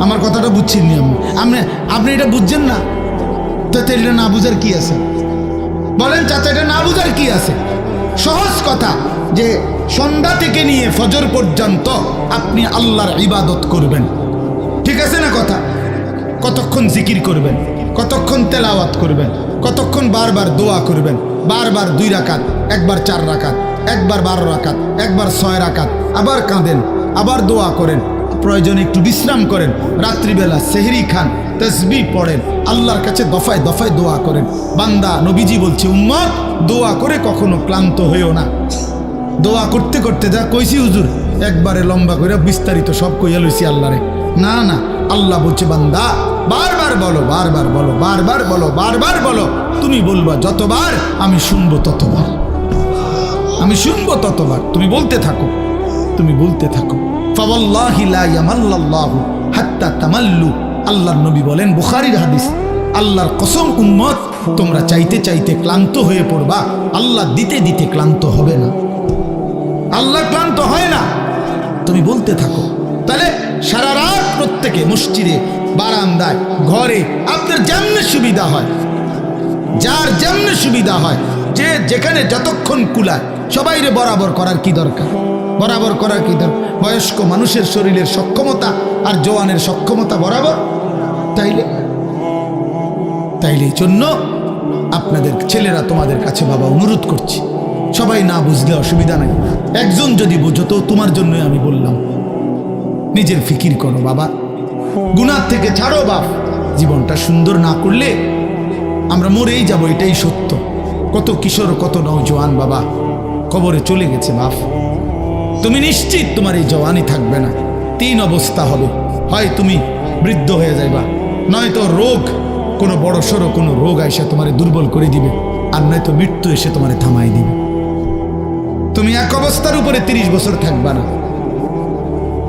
[SPEAKER 1] আমার কথাটা বুঝছেন নি আপনি? আপনি এটা বুঝছেন না? তো এটা না বুঝার কি আছে? বলেন চাচা, এটা না বুঝার কি আছে? সহজ কথা যে সন্ধ্যা থেকে নিয়ে ফজর পর্যন্ত আপনি আল্লাহর ইবাদত করবেন, ঠিক আছে না কথা? কতক্ষণ জিকির করবেন, কতক্ষণ তেলাওয়াত করবেন, কতক্ষণ বারবার দোয়া করবেন, বারবার 2 রাকাত, একবার 4 রাকাত, একবার 12 রাকাত, একবার 6 রাকাত, আবার কাঁদেন, আবার দোয়া করেন, প্রয়োজনে একটু বিশ্রাম করেন, রাত্রিবেলা সেহরি খান, তসবিহ পড়েন, আল্লাহর কাছে দফায় দফায় দোয়া করেন। বান্দা নবীজি বলছে, উম্মত দোয়া করে কখনো ক্লান্ত হইও না। দোয়া করতে করতে যা কইছি হুজুর একবারে লম্বা করে বিস্তারিত সব কইয়া লইছি আল্লাহরে, না না, আল্লাহ বলছে বান্দা বারবার বলো, বারবার বলো, বারবার বলো, বারবার বলো, তুমি বলবা যতবার আমি শুনবো ততবার, আমি শুনবো ততবার, তুমি বলতে থাকো, তুমি বলতে থাকো। ফাওয়াল্লাহি লা ইয়ামাল্লাল্লাহু হাত্তা তামাল্লু, আল্লাহর নবী বলেন, বুখারীর হাদিস, আল্লাহর কসম উম্মত তোমরা চাইতে চাইতে ক্লান্ত হয়ে পড়বা, আল্লাহ দিতে দিতে ক্লান্ত হবে না, আল্লাহ ক্লান্ত হয় না, তুমি বলতে থাকো। তাহলে সারা রাত প্রত্যেকে মসজিদে বারান্দায়, ঘরে, আপনার যেমনি সুবিধা হয়, যার যেমনি সুবিধা হয়, যে যেখানে যতক্ষণ কুলায়, সবাইরে বরাবর করার কি দরকার? বরাবর করার কি দরকার? বয়স্ক মানুষের শরীরের সক্ষমতা আর জওয়ানের সক্ষমতা বরাবর, তাইলে এই জন্য আপনাদের ছেলেরা তোমাদের কাছে বাবা অনুরোধ করছি, সবাই না বুঝলে অসুবিধা নাই, একজন যদি বুঝো তো তোমার জন্যই আমি বললাম, নিজের ফিকির করো বাবা, গুনাহ থেকে ছাড়ো বাপ। জীবনটা সুন্দর না করলে আমরা মরেই যাব, এটাই সত্য। কত কিশোর, কত নওজোয়ান বাবা কবরে চলে গেছে বাপ। তুমি নিশ্চিত তোমার এই জওয়ানি থাকবে না, 3 অবস্থা হবে, হয় তুমি বৃদ্ধ হয়ে যাইবা, নয়তো রোগ, কোনো বড় সড়ো কোনো রোগ এসে তোমারে দুর্বল করে দিবে, আর নয়তো মৃত্যু এসে তোমারে থামাই দিবে। তুমি এক অবস্থার উপরে 30 বছর থাকবা না,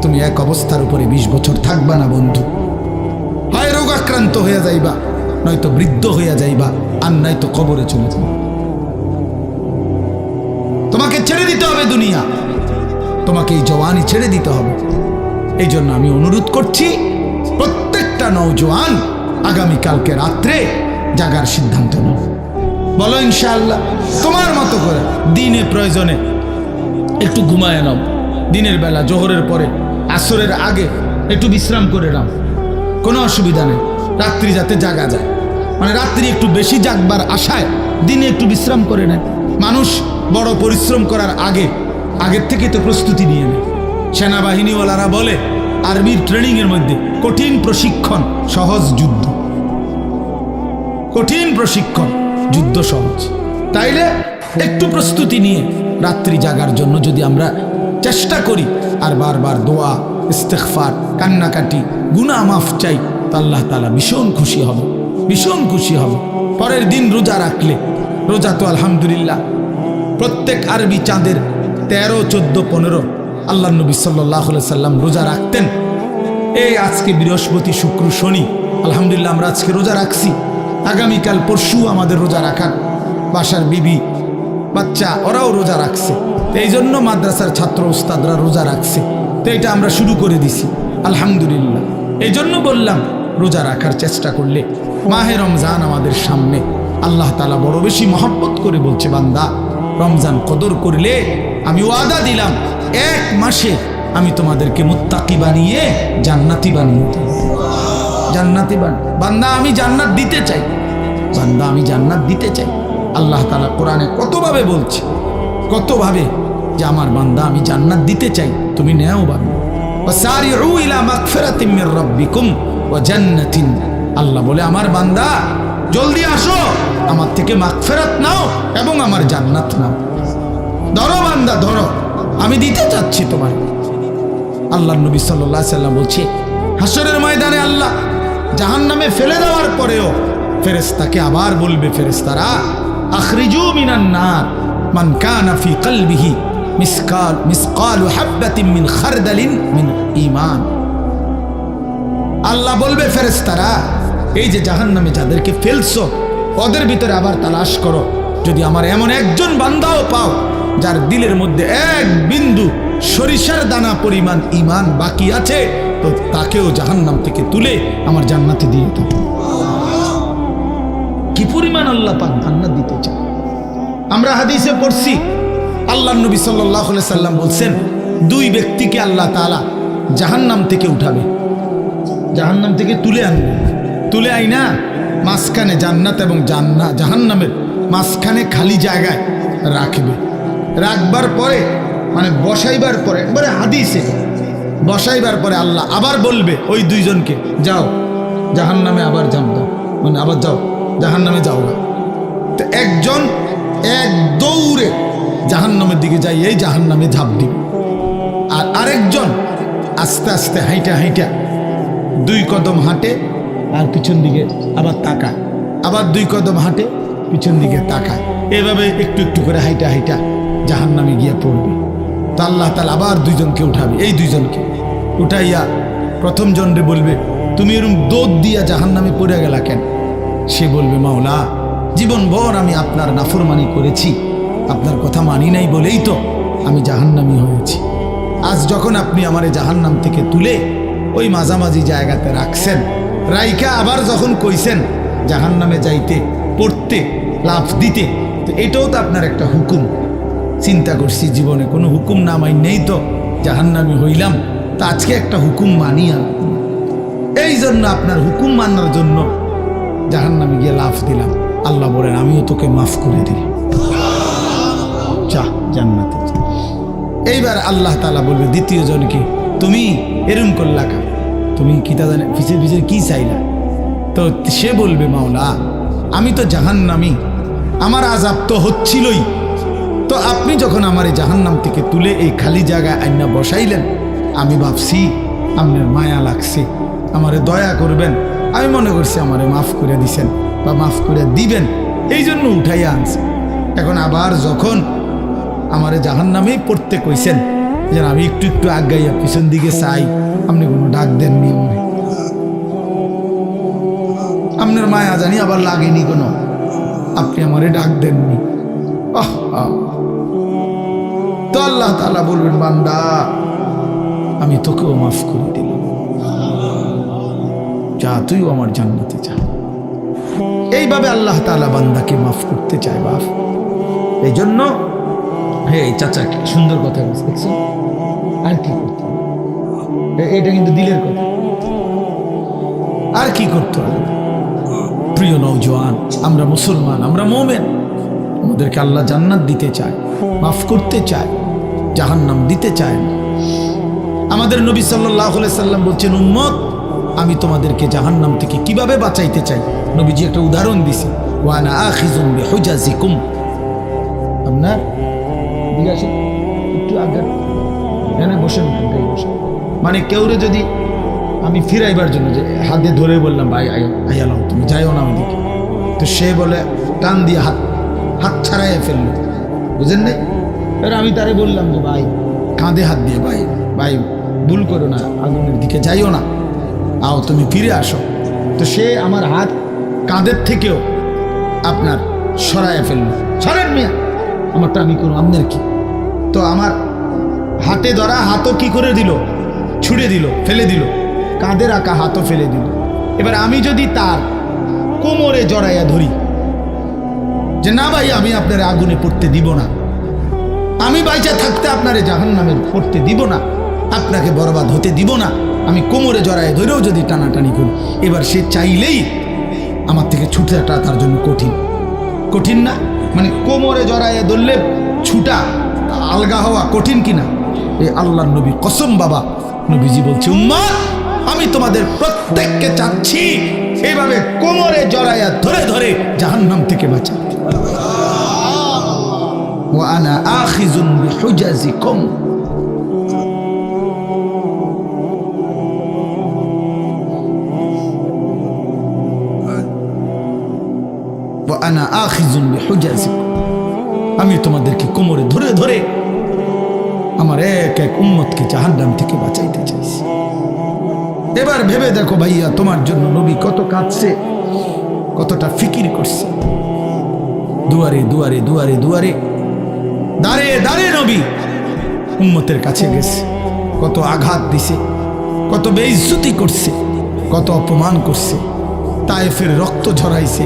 [SPEAKER 1] তুমি এক অবস্থার উপরে 20 বছর থাকবা না বন্ধু। হয় রোগ আক্রান্ত হয়ে যাইবা, নয়তো বৃদ্ধ হইয়া যাইবা, আর নয়তো কবরে চলে যাবে। তোমাকে ছেড়ে দিতে হবে দুনিয়া, তোমাকে এই জওয়ানি ছেড়ে দিতে হবে। এই জন্য আমি অনুরোধ করছি প্রত্যেকটা নওজোয়ান আগামীকালকে রাত্রে জাগার সিদ্ধান্ত নাও। বলো ইনশাআল্লাহ, তোমার মতো করে দিনে প্রয়োজনে একটু ঘুমায় নাও, দিনের বেলা জোহরের পরে আসরের আগে একটু বিশ্রাম করে নাও, কোনো অসুবিধা নেই। রাত্রি যাতে জাগা যায়, মানে রাত্রি একটু বেশি জাগবার আশায় দিনে একটু বিশ্রাম করে নেয়। মানুষ বড় পরিশ্রম করার আগের থেকে তো প্রস্তুতি নিয়ে নেয়। সেনাবাহিনীওয়ালারা বলে আর্মির ট্রেনিংয়ের মধ্যে কঠিন প্রশিক্ষণ, সহজ যুদ্ধ। কঠিন প্রশিক্ষণ, যুদ্ধ সহজ। তাইলে একটু প্রস্তুতি নিয়ে রাত্রি জাগার জন্য যদি আমরা চেষ্টা করি, আর বারবার দোয়া, ইস্তেগফার, কান্নাকাটি, গুনাহ মাফ চাই, তো আল্লাহ তাআলা ভীষণ খুশি হবে, ভীষণ খুশি হবে। পরের দিন রোজা রাখলে, রোজা তো আলহামদুলিল্লাহ প্রত্যেক আরবি চাঁদের 13, 14, 15 আল্লাহ নবী সাল্লাল্লাহু আলাইহি সাল্লাম রোজা রাখতেন। এই আজকে বৃহস্পতি, শুক্র, শনি, আলহামদুলিল্লাহ আমরা আজকে রোজা রাখছি। আগামীকাল পরশু আমাদের রোজা রাখার, বাসার বিবি বাচ্চা ওরাও রোজা রাখছে, তো এই জন্য মাদ্রাসার ছাত্র উস্তাদরা রোজা রাখছে, তো এটা আমরা শুরু করে দিছি আলহামদুলিল্লাহ। এই জন্য বললাম রোজা রাখার চেষ্টা করলে, মাহে রমজান আমাদের সামনে, আল্লাহ তাআলা বড় বেশি মহব্বত করে বলছে, বান্দা রমজান কদর করলে আমি ওয়াদা দিলাম 1 মাসে আমি তোমাদেরকে মুত্তাকি বানিয়ে জান্নাতি বানিয়ে দেব। জান্নাতি বান্দা আমি জান্নাত দিতে চাই, বান্দা আমি জান্নাত দিতে চাই। আল্লাহ তাআলা কোরআনে কতভাবে বলছে, কতভাবে যে আমার বান্দা আমি জান্নাত দিতে চাই, তুমি নেও বান্দা। ওয়াসারিউ ইলা মাগফিরাতিম মির রাব্বিকুম ওয়া জান্নাতিন, আল্লাহ বলে আমার বান্দা জলদি আসো, আমার থেকে মাগফিরাত নাও এবং আমার জান্নাত নাও। ধরো বান্দা ধরো, আমি দিতে চাচ্ছি তোমার। আল্লাহ নবী সাল্লাল্লাহু আলাইহি সাল্লাম বলছে, হাসরের ময়দানে আল্লাহ জাহান্নামে ফেলে দেওয়ার পরেও ফেরেশতাকে আবার বলবে, ফেরেশতারা আখরিজু মিনান নার মান কানা ফি কলবিহি মিসকালু হাববাতিন মিন খারদালিন মিন ঈমান। আল্লাহ বলবে ফেরেশতারা, এই যে জাহান্নামে যাদেরকে ফেলছো ওদের ভিতরে আবার তালাশ করো, যদি আমার এমন একজন বান্দাও পাও যার দিলের মধ্যে 1 বিন্দু সরিষার দানা পরিমাণ ঈমান বাকি আছে, তো তাকেও জাহান্নাম থেকে তুলে আমার জান্নাতে দিয়ে দাও। কি পরিমাণ আল্লাহ পাক জান্নাত দিতে চায়। আমরা হাদিসে পড়ছি, আল্লাহ নবী সাল্লাল্লাহু আলাইহি সাল্লাম বলছেন, 2 ব্যক্তিকে আল্লাহ তাআলা জাহান্নাম থেকে উঠাবে, জাহান্নাম থেকে তুলে আনবে, তুলে আইনা মাঝখানে জান্নাত এবং জাহান্নামের মাঝখানে খালি জায়গায় রাখবে। রাখবার পরে মানে বসাইবার পরে, একবারে হাদিসে বসাইবার পরে আল্লাহ আবার বলবে ওই 2 জনকে, যাও জাহান্নামে আবার যাও, মানে আবার যাও জাহান্নামে যাও। তো একজন এক দৌড়ে জাহান্নামের দিকে যাই, এই জাহান্নামে ঝাঁপ দিবে, আর আরেকজন আস্তে আস্তে হাইটা হাইটা 2 কদম হাঁটে আর পিছন দিকে আবার তাকায়, আবার 2 কদম হাঁটে পিছন দিকে তাকায়, এভাবে একটু একটু করে হাইটা হাইটা জাহান্নামে গিয়ে পড়বে। তো আল্লাহ তাআলা আবার 2 জনকে উঠাবে, এই 2 জনকে উঠাইয়া প্রথম জনরে বলবে, তুমি এরকম দৌড় দিয়া জাহান্নামে পড়ে গেলা কেন? সে বলবে, মাওলা জীবনভর আমি আপনার নাফরমানি করেছি, আপনার কথা মানি নাই বলেই তো আমি জাহান্নামী হয়েছি। আজ যখন আপনি আমারে জাহান্নাম থেকে তুলে ওই মাঝামাঝি জায়গাতে রাখছেন, রাইকা আবার যখন কইছেন জাহান্নামে যাইতে, পড়তে, লাফ দিতে, তো এটাও তো আপনার একটা হুকুম। চিন্তা করছি জীবনে কোনো হুকুম না মাইনেই তো জাহান্নামে হইলাম, তা আজকে একটা হুকুম মানি। আর এই জন্য আপনার হুকুম মানার জন্য জাহান্নামে গিয়ে লাফ দিলাম। আল্লাহ বলেন আমিও তোকে মাফ করে দিলাম, যা জান্নাতে যা। এইবার আল্লাহ তাআলা বলবে দ্বিতীয় জনকে, তুমি এরম করলা কা, তুমি কি তা জানে পিছিয়ে পিছিয়ে কি চাইলা? তো সে বলবে মাওলা আমি তো জাহান্নামী, আমার আযাব তো হচ্ছিলই, তো আপনি যখন আমার এই জাহান্নাম থেকে তুলে এই খালি জায়গায় আইনা বসাইলেন, আমি ভাবছি আপনার মায়া লাগছে, আমারে দয়া করবেন, আমি মনে করছি আমারে মাফ করে দিছেন বা মাফ করে দিবেন, এই জন্য উঠাইয়া আনছি। এখন আবার যখন আমারে জাহান্নামেই পড়তে কইছেন, যেন আমি একটু একটু আগাইয়া পিছন দিকে চাই, আপনি কোনো ডাক দেননি, আপনার মায়া জানি আবার লাগেনি কোনো, আপনি আমারে ডাক দেননি। তো আল্লাহ তাআলা বলবেন বান্দা আমি তোকেও মাফ করে দিলাম, যা তুইও আমার জান্নাতে যা। এইভাবে আল্লাহ তাআলা বান্দাকে মাফ করতে চায় বাপ। এই জন্য হে চাচা কি সুন্দর কথা বলছে, দেখছেন? আর কি করতে হবে, এটা কিন্তু দিলের কথা। আর কি করতে হবে? প্রিয় নওজোয়ান, আমরা মুসলমান, আমরা মুমিন, আমাদেরকে আল্লাহ জান্নাত দিতে চায়, মাফ করতে চায়, জাহান্নাম দিতে চায় না। আমাদের নবী সাল্লাল্লাহু আলাইহি সাল্লাম বলছেন উম্মত আমি তোমাদেরকে জাহান্নাম থেকে কিভাবে বাঁচাইতে চাই। নবীজি একটা উদাহরণ দিছে, ওয়া আনা আখিযুম বিহুজাজিকুম। আপনার জিজ্ঞাসা একটু আগে এখানে বসেন, আগে বসেন, মানে কেউরে যদি আমি ফিরাইবার জন্য যে হাতে ধরে বললাম ভাই আইয়ালাম তুমি যাইও না ওইদিকে, তো সে বলে টান দিয়ে হাত ছাড়াইয়া ফেললো, বুঝেন নাই? এবার আমি তারে বললাম যে ভাই কাঁধে হাত দিয়ে, ভাই ভাই ভুল করো না, আগুনের দিকে যাইও না, আও তুমি ফিরে আসো। তো সে আমার হাত কাঁধের থেকেও আপনার সরাইয়া ফেললো, সরেন মিয়া, আমারটা আমি করুন, আপনার কি? তো আমার হাতে ধরা হাতও কি করে দিল, ছুড়ে দিল, ফেলে দিল, কাঁধে রাখা হাতও ফেলে দিল। এবার আমি যদি তার কোমরে জড়াইয়া ধরি যে না ভাই আমি আপনার আগুনে পড়তে দিব না, আমি বাইচা থাকতে আপনারে জাহান্নামে পড়তে দিব না, আপনাকে বরবাদ হতে দিব না, আমি কোমরে জড়াইয়া ধরেও যদি টানাটানি করি, এবার সে চাইলেই আমার থেকে ছুটাটা তার জন্য কঠিন, কঠিন না? মানে কোমরে জড়াইয়া ধরলে ছুটা আলগা হওয়া কঠিন কিনা? এই আল্লাহর নবী কসম বাবা, নবীজি বলছে উম্মত আমি তোমাদের প্রত্যেককে চাচ্ছি এইভাবে কোমরে জড়াইয়া ধরে ধরে জাহান্নাম থেকে বাঁচাতে। ওয়া আনা আখিযুম বিহুজাজিকুম। ওয়া আনা আখিযুম বিহুজাজিকুম, আমি তোমাদেরকে কোমরে ধরে ধরে আমার এক এক উম্মতকে জাহান্নাম থেকে বাঁচাইতে চাইছি। এবার ভেবে দেখো ভাইয়া, তোমার জন্য নবী কত কাঁদছে, কতটা ফিকির করছে। দুয়ারে দুয়ারে দুয়ারে দুয়ারে দাঁড়ে দাঁড়ে নবী উম্মতের কাছে গেছে, কত আঘাত দিছে, কত বেইজ্জতি করছে, কত অপমান করছে, তায়েফের রক্ত ঝরাইছে,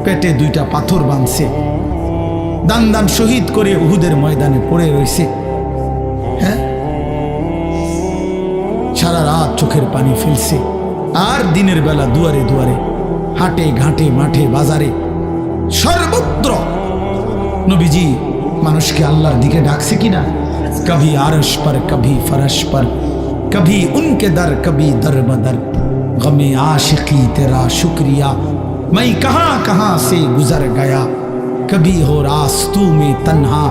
[SPEAKER 1] পেটে দুইটা পাথর বাঁধছে, দান দান শহীদ করে উহুদের ময়দানে পড়ে রয়েছে। হ্যাঁ, সারা রাত চোখের পানি ফেলছে, আর দিনের বেলা দুয়ারে দুয়ারে, হাটে ঘাটে, মাঠে বাজারে, সর্বত্র নবীজি মানুষকে আল্লাহর দিকে ডাকছে কিনা? কভি আরশ পর, কভি ফরশ পর, কভি উনকে দর, কভি দর বদর, গমে आशिकी तेरा शुक्रिया, मैं कहां कहां से गुजर गया, कभी हो रास्तू में तन्हा,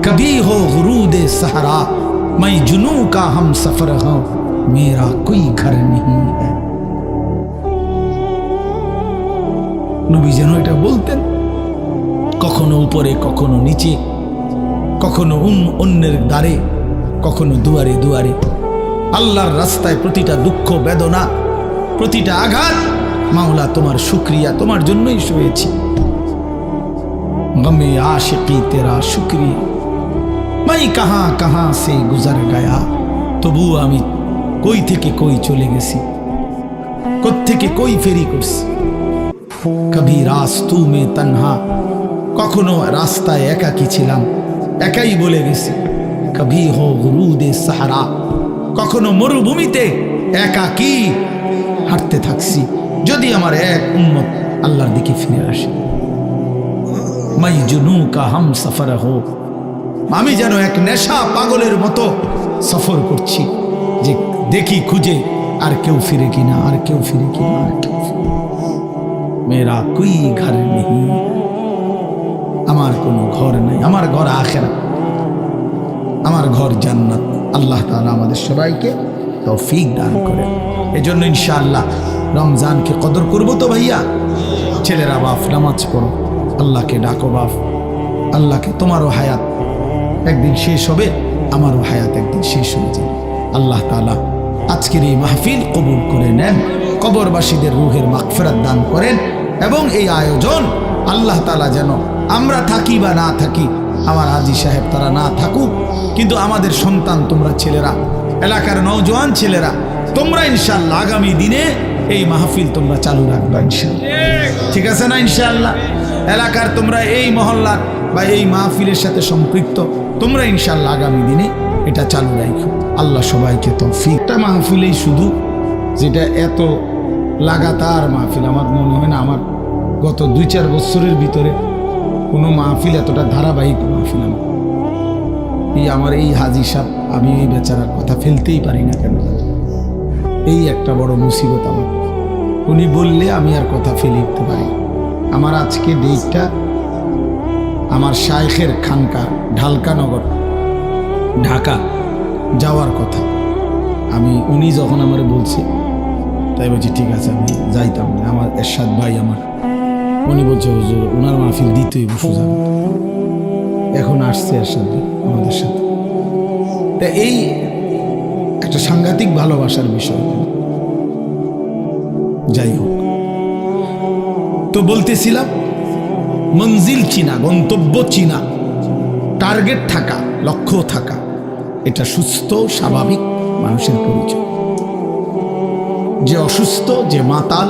[SPEAKER 1] कभी हो गुरूद सहरा, मैं जुनू का हम सफर हूं, मेरा कोई घर नहीं है। নবী যেন এটা বলতেন, কখনো উপরে, কখনো নিচে, কখনো অন্যের দ্বারে, কখনো দুয়ারে দুয়ারে, আল্লাহর রাস্তায় প্রতিটা দুঃখ বেদনা, প্রতিটা আঘাত, মাওলা তোমার শুকরিয়া, তোমার জন্যই শুয়েছি। গমে आशिकी तेरा शुक्रिया, मैं कहां कहां से गुजर गया, তবু আমি কই থেকে কই চলে গেছি, কোত্থেকে কই ফেরি করছি। কবি রাস্তু মে তনহা, কখনো রাস্তায় একাকী ছিলাম, একাই বলে গেছি। কবি হো গুরুদে সাহারা, কখনো মরুভূমিতে একাকী হাঁটতে থাকছি। যদি আমার এক উম্মত আল্লাহর দিকে ফিরে আসে, মাই জুনু কা হাম সফর হো, আমি যেন এক নেশা পাগলের মতো সফর করছি, যে দেখি খুঁজে আর কেউ ফিরে কিনা, আর কেউ ফিরে কিনা। মেরা কোই ঘর নেই, আমার কোনো ঘর নেই, আমার ঘর আখিরাত, আমার ঘর জান্নাত। আল্লাহ তাআলা আমাদের সবাইকে তৌফিক দান করেন। এজন্য ইনশাআল্লাহ রমজানকে কদর করব তো ভাইয়া। ছেলেরা বাপ নামাজ পড়ো, আল্লাহকে ডাকো বাপ, আল্লাহকে। তোমারও হায়াত একদিন শেষ হবে, আমারও হায়াত একদিন শেষ হয়ে যাবে। আল্লাহ তাআলা আজকের এই মাহফিল কবুল করে নেন, কবরবাসীদের রূহের মাগফিরাত দান করেন, এবং এই আয়োজন আল্লাহ তাআলা যেন আমরা থাকি বা না থাকি, আমার হাজী সাহেব তারা না থাকুক, কিন্তু আমাদের সন্তান তোমরা ছেলেরা, এলাকার নওজোয়ান ছেলেরা, তোমরা ইনশাআল্লাহ আগামী দিনে এই মাহফিল তোমরা চালু রাখবা ইনশাআল্লাহ। ঠিক আছে না? ইনশাআল্লাহ এলাকার তোমরা এই মহল্লার বা এই মাহফিলের সাথে সম্পৃক্ত, তোমরা ইনশাআল্লাহ আগামী দিনে এটা চালু রাখো। আল্লাহ সবাইকে তৌফিক। একটা মাহফিলেই শুধু, যেটা এত লাগাতার মাহফিল, আমার মনে হয় না আমার গত 2-4 বছরের ভিতরে কোনো মাহফিল এতটা ধারাবাহিক মাহফিল আমার এই হাজী সাহেব, আমি এই বেচারার কথা ফেলতেই পারি না কেন, এই একটা বড় মুসিবত আমার। উনি বললে আমি আর কথা ফেলে উঠতে পারি। আমার আজকে ডেটটা আমার শাইখের খানকা ঢালকানগর ঢাকা যাওয়ার কথা। উনি যখন আমার বলছে, তাই বলছি ঠিক আছে আমি যাইতাম না। আমার এরশাদ ভাই আমার, উনি বলছে হুজুর ওনার মাহফিল দিতেই বসে যাবে। এখন আসছে এরশাদ ভাই আমাদের সাথে, তা এই একটা সাংঘাতিক ভালোবাসার বিষয়। যাই হোক, তো বলতেছিলাম মঞ্জিল চিনা, গন্তব্য চিনা, টার্গেট থাকা, লক্ষ্য থাকা, এটা সুস্থ স্বাভাবিক মানুষের পরিচয়। যে অসুস্থ, যে মাতাল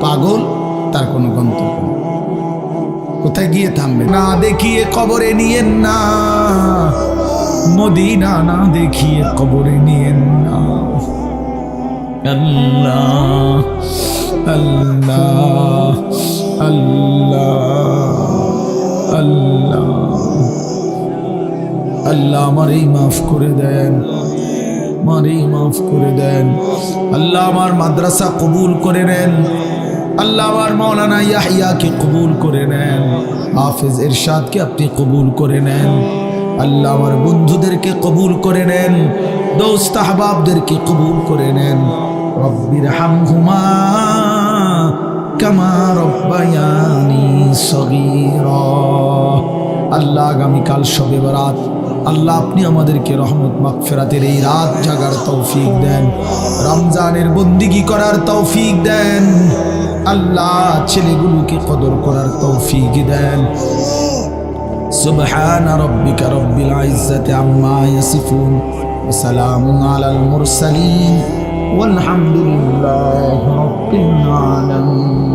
[SPEAKER 1] পাগল, তার কোনো গন্তব্য নেই। কোথায় গিয়ে থামবে? না দেখিয়ে কবরে নিয়েন না, মদিনা না দেখিয়ে কবরে নিয়েন না। আল্লাহ আল্লাহ আল্লাহ আল্লাহ আল্লাহ, আমারই মাফ করে দেন, আমারই মাফ করে দেন। আল্লাহ আমার মাদ্রাসা কবুল করে নেন। আল্লাহ আমার মাওলানা ইয়াহিয়াকে কবুল করে নেন। হাফেজ ইরশাদকে আপনি কবুল করে নেন। আল্লাহ আমার বন্ধুদেরকে কবুল করে নেন, দোস্ত আহবাবদেরকে কবুল করে নেন। রব্বির হামহুমা কামা রব্বায়ানি সগীরা। আল্লাহ আগামীকাল শবে বরাত, আল্লাহ আপনি আমাদেরকে রহমত মাগফিরাতের এই রাত জাগার তৌফিক দেন, রমজানের বন্দিগি করার তৌফিক দেন। আল্লাহ ছেলেগুলোকে কদর করার তৌফিক দেন। সুবহান রাব্বিকা রব্বিল ইজ্জাতি আম্মা ইয়াসিফুন ওয়া সালামুন আলাল মুরসালিন ওয়ালহামদুলিল্লাহি রাব্বিল আলামিন।